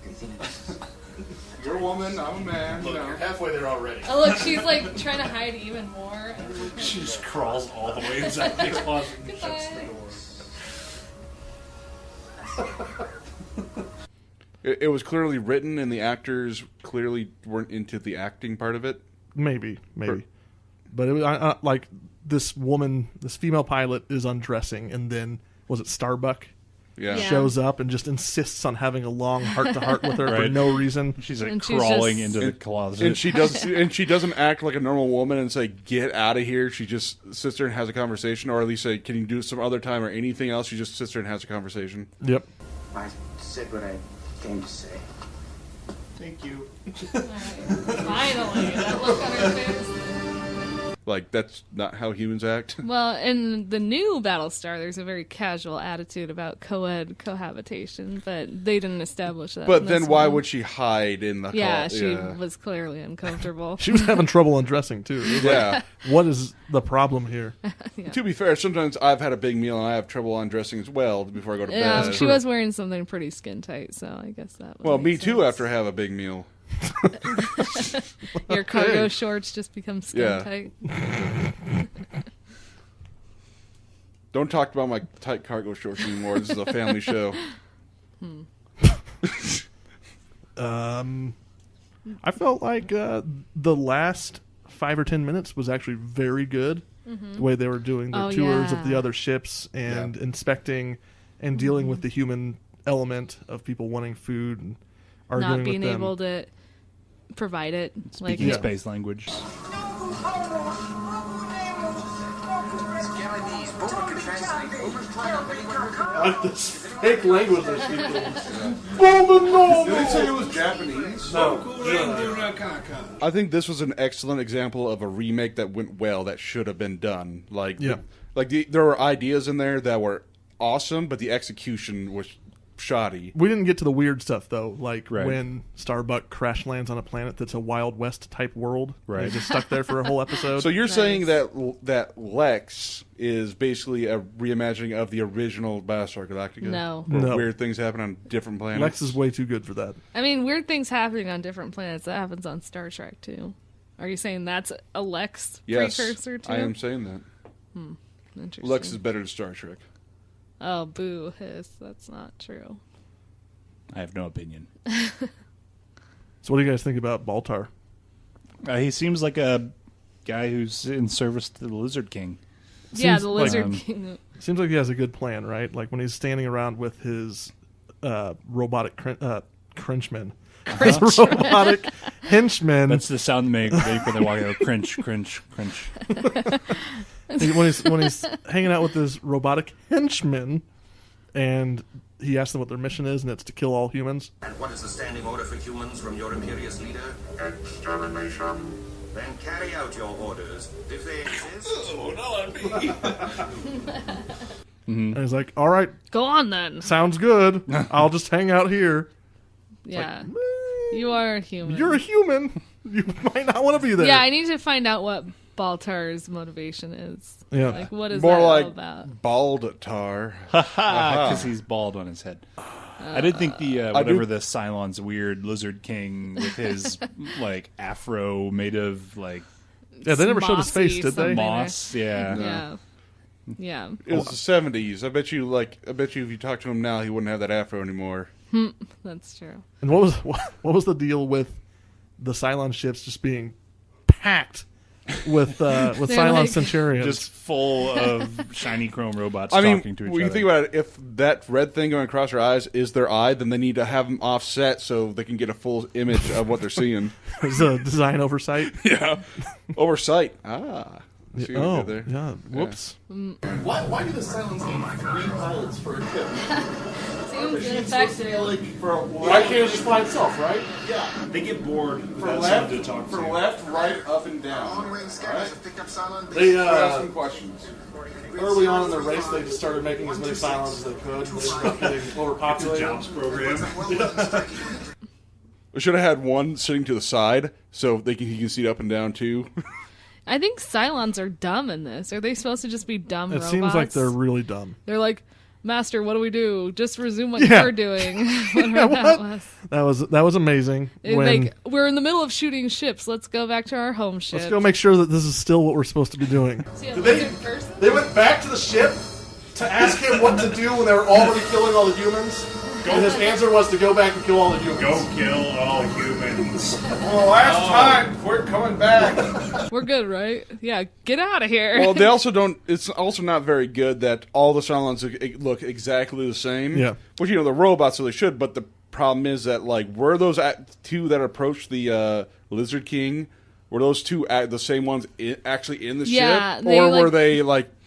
Speaker 7: You're a woman, I'm a man.
Speaker 1: Look, you're halfway there already.
Speaker 3: Oh, look, she's like trying to hide even more.
Speaker 4: She just crawls all the way inside the closet and shuts the door.
Speaker 2: It was clearly written, and the actors clearly weren't into the acting part of it.
Speaker 1: Maybe. But it was like this woman, this female pilot is undressing, and then was it Starbuck?
Speaker 2: Yeah.
Speaker 1: Shows up and just insists on having a long heart-to-heart with her for no reason.
Speaker 4: She's like crawling into the closet,
Speaker 2: and she doesn't act like a normal woman and say get out of here. She just sits there and has a conversation, or at least say, "Can you do some other time or anything else?" She just sits there and has a conversation.
Speaker 1: Yep.
Speaker 10: I said what I came to say.
Speaker 7: Thank you.
Speaker 3: Finally, that look on her face.
Speaker 2: Like, that's not how humans act.
Speaker 3: Well, in the new Battlestar, there's a very casual attitude about co-ed cohabitation, but they didn't establish that.
Speaker 2: But then why would she hide in the
Speaker 3: she was clearly uncomfortable.
Speaker 1: She was having trouble undressing, too.
Speaker 2: Yeah.
Speaker 1: What is the problem here?
Speaker 3: Yeah.
Speaker 2: To be fair, sometimes I've had a big meal and I have trouble undressing as well before I go to bed.
Speaker 3: She was wearing something pretty skin tight, so I guess that would
Speaker 2: Well, me
Speaker 3: make
Speaker 2: too
Speaker 3: sense.
Speaker 2: after I have a big meal.
Speaker 3: Your cargo shorts just become skin tight.
Speaker 2: Don't talk about my tight cargo shorts anymore. This is a family show.
Speaker 1: I felt like the last 5 or 10 minutes was actually very good. The way they were doing their tours of the other ships and inspecting and dealing with the human element of people wanting food and arguing
Speaker 3: not being
Speaker 1: with them.
Speaker 3: able to provide it.
Speaker 4: Speaking space language.
Speaker 1: I like this fake language they're speaking.
Speaker 2: Did they say it was Japanese?
Speaker 1: No.
Speaker 2: I think this was an excellent example of a remake that went well, that should have been done. There were ideas in there that were awesome, but the execution was shoddy.
Speaker 1: We didn't get to the weird stuff, though, like when Starbuck crash lands on a planet that's a Wild West type world. Right. He's just stuck there for a whole episode.
Speaker 2: So you're saying that Lex is basically a reimagining of the original Battlestar Galactica?
Speaker 3: No.
Speaker 2: Where weird things happen on different planets?
Speaker 1: Lex is way too good for that.
Speaker 3: I mean, weird things happening on different planets. That happens on Star Trek, too. Are you saying that's a Lex precursor, too?
Speaker 2: I am saying that.
Speaker 3: Interesting.
Speaker 2: Lex is better than Star Trek.
Speaker 3: Oh, boo, hiss. That's not true.
Speaker 4: I have no opinion.
Speaker 1: So what do you guys think about Baltar?
Speaker 4: He seems like a guy who's in service to the Lizard King.
Speaker 3: The Lizard King.
Speaker 1: Seems like he has a good plan, right? Like when he's standing around with his robotic Frenchmen. His robotic henchmen.
Speaker 4: That's the sound they make when they walk out. Crunch, crunch, crunch.
Speaker 1: when he's hanging out with his robotic henchmen, and he asks them what their mission is, and it's to kill all humans.
Speaker 8: And what is the standing order for humans from your imperious leader?
Speaker 6: Extermination.
Speaker 8: Then carry out your orders, if they exist.
Speaker 7: Oh, not me.
Speaker 1: And he's like, all right,
Speaker 3: Go on then.
Speaker 1: sounds good. I'll just hang out here.
Speaker 3: Yeah. You are a human.
Speaker 1: You're a human. You might not want to be there.
Speaker 3: Yeah, I need to find out what Baltar's motivation is.
Speaker 1: Yeah.
Speaker 3: Like, what is
Speaker 2: More
Speaker 3: that all
Speaker 2: like
Speaker 3: about?
Speaker 2: bald tar.
Speaker 4: Because he's bald on his head. I did think the whatever
Speaker 2: do-
Speaker 4: the Cylon's weird lizard king with his like afro made of like
Speaker 1: Yeah, they never showed his
Speaker 3: Mossy
Speaker 1: face, did they?
Speaker 3: something.
Speaker 4: moss. Yeah.
Speaker 3: Yeah. Yeah.
Speaker 2: It was the 70s. I bet you if you talk to him now, he wouldn't have that afro anymore.
Speaker 3: That's true.
Speaker 1: And what was the deal with the Cylon ships just being packed with Cylon
Speaker 3: like-
Speaker 1: Centurions?
Speaker 4: Just full of shiny chrome robots
Speaker 2: I mean,
Speaker 4: talking to each
Speaker 2: when you
Speaker 4: other.
Speaker 2: think about it, if that red thing going across their eyes is their eye, then they need to have them offset so they can get a full image of what they're seeing.
Speaker 1: There's a design oversight.
Speaker 2: Yeah. Oversight. Ah. See what we
Speaker 1: Oh,
Speaker 2: did there?
Speaker 1: yeah. Whoops.
Speaker 5: Why do the Cylons need 3 pilots for a ship?
Speaker 3: Seems ineffective.
Speaker 2: Why can't it just fly itself, right?
Speaker 5: Yeah.
Speaker 7: They get bored
Speaker 2: For
Speaker 7: without
Speaker 2: left,
Speaker 7: someone to talk to.
Speaker 2: left, right, up, and down.
Speaker 6: Long-range scanners have picked up Cylon
Speaker 1: They
Speaker 2: We're asking questions.
Speaker 1: early on in the race, they just started making as many Cylons as they could. They were getting overpopulated.
Speaker 7: Jobs program.
Speaker 2: We should have had one sitting to the side so he can see it up and down too.
Speaker 3: I think Cylons are dumb in this. Are they supposed to just be dumb
Speaker 1: It
Speaker 3: robots?
Speaker 1: seems like they're really dumb.
Speaker 3: They're like, Master, what do we do? Just resume what
Speaker 1: Yeah.
Speaker 3: you're doing. Whatever that was.
Speaker 1: That was amazing. When
Speaker 3: Like, we're in the middle of shooting ships. Let's go back to our home ship.
Speaker 1: let's go make sure that this is still what we're supposed to be doing.
Speaker 3: See a
Speaker 1: Did they-
Speaker 3: lizard person?
Speaker 1: They went back to the ship to ask him what to do when they were already killing all the humans. And his answer was to go back and kill all the humans.
Speaker 7: Go kill all humans.
Speaker 2: Well, last time, we're coming back.
Speaker 3: We're good, right? Yeah, get out of here.
Speaker 2: Well, they also don't. It's also not very good that all the Cylons look exactly the same.
Speaker 1: Yeah.
Speaker 2: Which the robots, so they should. But the problem is that were those two that approached the Lizard King, were those two the same ones actually in the
Speaker 3: Yeah,
Speaker 2: ship,
Speaker 3: they,
Speaker 2: or
Speaker 3: like-
Speaker 2: were they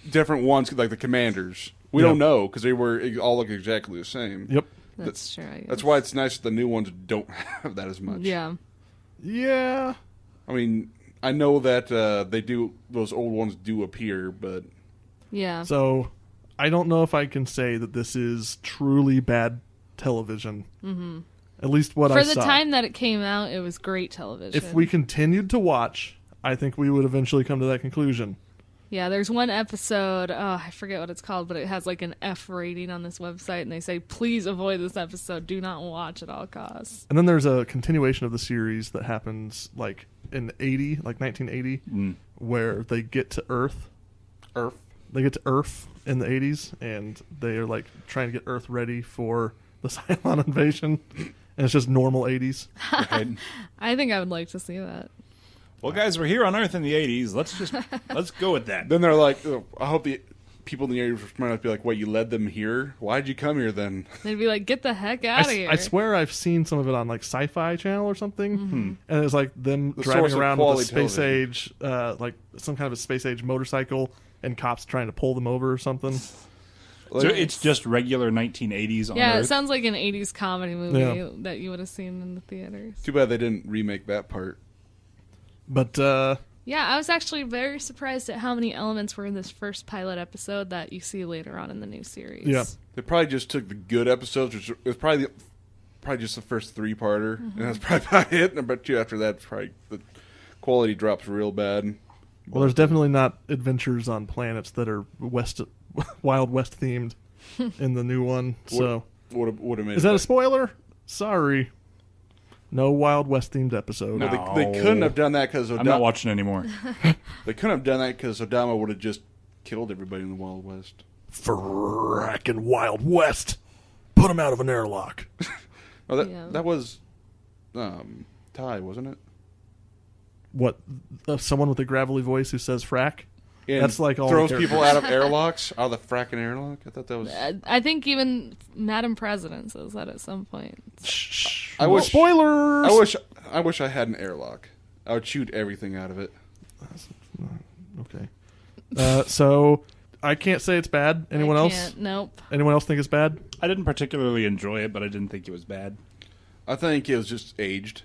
Speaker 2: different ones, like the commanders? We don't know because they were all look exactly the same.
Speaker 1: Yep.
Speaker 3: That's true, I guess.
Speaker 2: That's why it's nice that the new ones don't have that as much.
Speaker 3: Yeah.
Speaker 1: Yeah.
Speaker 2: I mean, I know that those old ones do appear, but
Speaker 3: Yeah.
Speaker 1: So I don't know if I can say that this is truly bad television. Mm-hmm. At least what I
Speaker 3: For
Speaker 1: saw.
Speaker 3: the time that it came out, it was great television.
Speaker 1: If we continued to watch, I think we would eventually come to that conclusion.
Speaker 3: Yeah, there's one episode, I forget what it's called, but it has like an F rating on this website, and they say, please avoid this episode. Do not watch at all costs.
Speaker 1: And then there's a continuation of the series that happens in 1980, where they get to Earth. They get to Earth in the 80s, and they are trying to get Earth ready for the Cylon invasion. And it's just normal 80s.
Speaker 3: I think I would like to see that.
Speaker 4: Well, guys, we're here on Earth in the 80s. Let's go with that.
Speaker 2: then they're like, I hope the people in the area might be like, "Wait, you led them here? Why'd you come here then?"
Speaker 3: They'd be like, get the heck out of here.
Speaker 1: I swear I've seen some of it on Sci-Fi Channel or something, and it's them
Speaker 2: The
Speaker 1: driving
Speaker 2: source of
Speaker 1: around with a
Speaker 2: quality
Speaker 1: space
Speaker 2: television.
Speaker 1: age, some kind of a space age motorcycle, and cops trying to pull them over or something.
Speaker 4: So it's just regular 1980s on
Speaker 3: Yeah,
Speaker 4: Earth.
Speaker 3: it sounds like an 80s comedy movie
Speaker 1: Yeah.
Speaker 3: that you would have seen in the theaters.
Speaker 2: Too bad they didn't remake that part.
Speaker 1: But
Speaker 3: Yeah, I was actually very surprised at how many elements were in this first pilot episode that you see later on in the new series.
Speaker 1: Yeah.
Speaker 2: They probably just took the good episodes, which was probably just the first 3-parter, and that's probably about it. And I bet you after that, probably the quality drops real bad.
Speaker 1: well, there's definitely not adventures on planets that are Wild West themed in the new one. So
Speaker 2: Would have made
Speaker 1: is that a spoiler? Sorry. No Wild West themed episode.
Speaker 4: No.
Speaker 2: They couldn't have done that because
Speaker 4: I'm not watching anymore.
Speaker 2: They couldn't have done that because Odama would have just killed everybody in the Wild West.
Speaker 1: Frackin' Wild West. Put him out of an airlock.
Speaker 2: Oh,
Speaker 3: Yeah.
Speaker 2: that was Ty, wasn't it?
Speaker 1: What? Someone with a gravelly voice who says frack?
Speaker 2: And
Speaker 1: That's all
Speaker 2: throws
Speaker 1: the
Speaker 2: people out of airlocks, out of the fracking airlock. I thought that was.
Speaker 3: I think even Madam President says that at some point.
Speaker 1: Shh.
Speaker 2: I wish.
Speaker 1: Spoilers.
Speaker 2: I wish I had an airlock. I would shoot everything out of it.
Speaker 1: Okay. So I can't say it's bad. Anyone else?
Speaker 3: Nope.
Speaker 1: Anyone else think it's bad?
Speaker 4: I didn't particularly enjoy it, but I didn't think it was bad.
Speaker 2: I think it was just aged.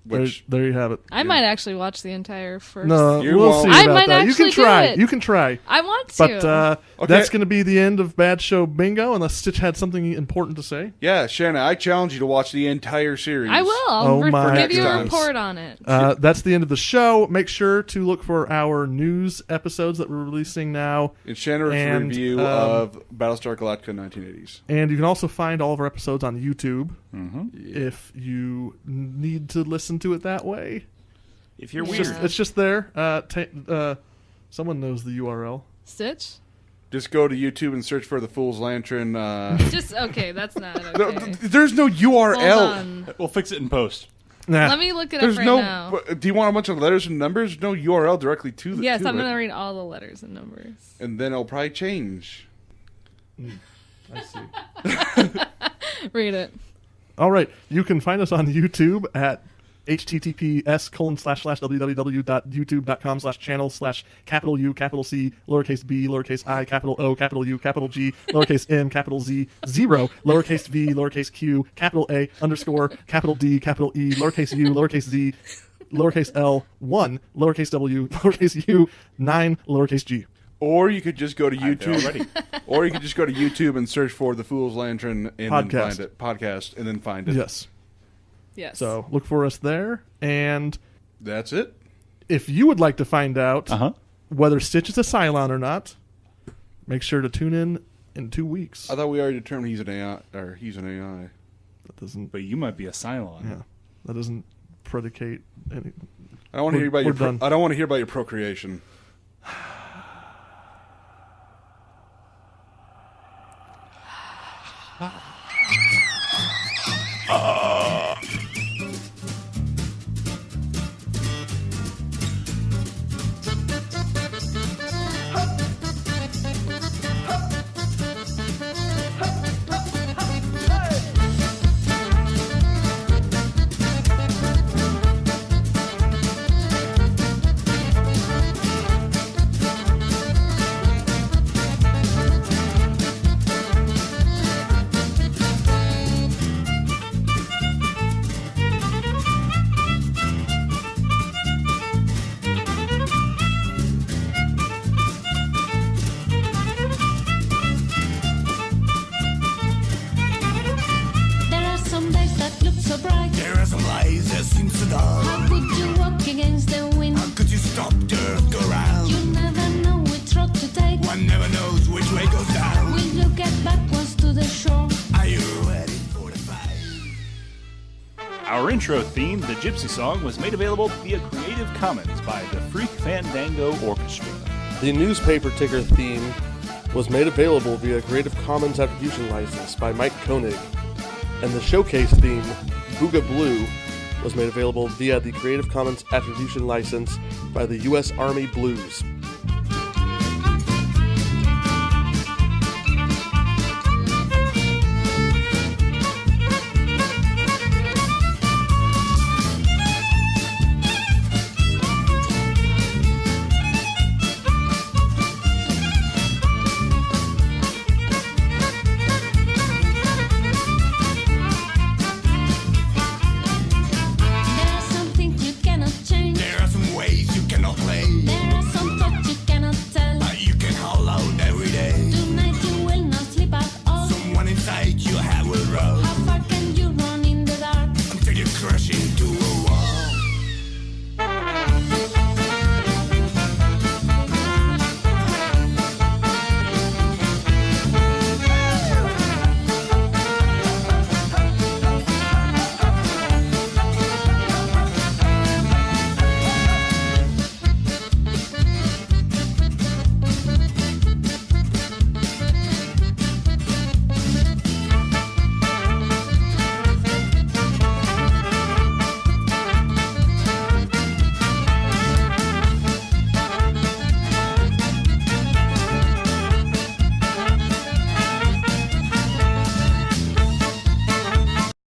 Speaker 1: There you have it.
Speaker 3: I might actually watch the entire first.
Speaker 1: No,
Speaker 2: You
Speaker 1: we'll
Speaker 2: won't.
Speaker 1: see
Speaker 3: I
Speaker 1: about
Speaker 3: might
Speaker 1: that. You can
Speaker 3: actually do
Speaker 1: try.
Speaker 3: it.
Speaker 1: You can try.
Speaker 3: I want to.
Speaker 1: But
Speaker 2: Okay.
Speaker 1: that's going to be the end of Bad Show Bingo, unless Stitch had something important to say.
Speaker 2: Yeah, Shanna, I challenge you to watch the entire series.
Speaker 3: I will.
Speaker 1: Oh my
Speaker 3: give you a
Speaker 2: God.
Speaker 3: report on it.
Speaker 1: That's the end of the show. Make sure to look for our news episodes that we're releasing now.
Speaker 2: It's Shanna's
Speaker 1: And,
Speaker 2: review of Battlestar Galactica 1980s.
Speaker 1: And you can also find all of our episodes on YouTube
Speaker 2: Yeah.
Speaker 1: if you need to listen to it that way.
Speaker 4: If you're
Speaker 3: Yeah.
Speaker 4: weird.
Speaker 1: It's just there. Someone knows the URL.
Speaker 3: Stitch?
Speaker 2: Just go to YouTube and search for The Fool's Lantern.
Speaker 3: Just, okay, that's not
Speaker 2: No,
Speaker 3: okay.
Speaker 2: there's no URL.
Speaker 3: Hold on.
Speaker 4: We'll fix it in post.
Speaker 1: Nah.
Speaker 3: Let me look it
Speaker 2: There's
Speaker 3: up right
Speaker 2: no.
Speaker 3: now.
Speaker 2: Do you want a bunch of letters and numbers? There's no URL directly to the.
Speaker 3: Yes,
Speaker 2: to
Speaker 3: I'm
Speaker 2: it.
Speaker 3: going to read all the letters and numbers.
Speaker 2: And then it'll probably change.
Speaker 1: I see.
Speaker 3: Read it.
Speaker 1: All right. You can find us on YouTube at https://www.youtube.com/channel/capital U, capital C, lowercase b, lowercase I, capital O, capital U, capital G, lowercase m, capital Z, 0, lowercase v, lowercase q, capital A, underscore, capital D, capital E, lowercase u, lowercase z, lowercase L, 1, lowercase w, lowercase u, 9, lowercase g.
Speaker 2: Or you could just go to
Speaker 4: I'm there
Speaker 2: YouTube.
Speaker 4: already.
Speaker 2: Or you could just go to YouTube and search for The Fool's Lantern and then
Speaker 1: Podcast.
Speaker 2: find it. Podcast and then find it.
Speaker 1: Yes.
Speaker 3: Yes.
Speaker 1: So look for us there. And
Speaker 2: That's it.
Speaker 1: if you would like to find out
Speaker 4: Uh-huh.
Speaker 1: whether Stitch is a Cylon or not, make sure to tune in 2 weeks.
Speaker 2: I thought we already determined he's an AI. Or he's an AI.
Speaker 1: That doesn't.
Speaker 4: But you might be a Cylon.
Speaker 1: Yeah, that doesn't predicate any.
Speaker 2: I don't want to hear about
Speaker 1: We're
Speaker 2: your.
Speaker 1: done.
Speaker 2: I don't want to hear about your procreation.
Speaker 11: There are some days that look so bright.
Speaker 12: There are some lies that seem so dark.
Speaker 11: How could you walk against the wind?
Speaker 12: How could you stop the earth go round?
Speaker 11: You never know which road to take.
Speaker 12: One never knows which way goes down.
Speaker 11: Will you get backwards to the shore?
Speaker 12: Are you ready for the fight?
Speaker 4: Our intro theme, the Gypsy Song, was made available via Creative Commons by the Freak Fandango Orchestra.
Speaker 1: The newspaper ticker theme was made available via Creative Commons Attribution License by Mike Koenig, and the showcase theme, Booga Blue, was made available via the Creative Commons Attribution License by the U.S. Army Blues.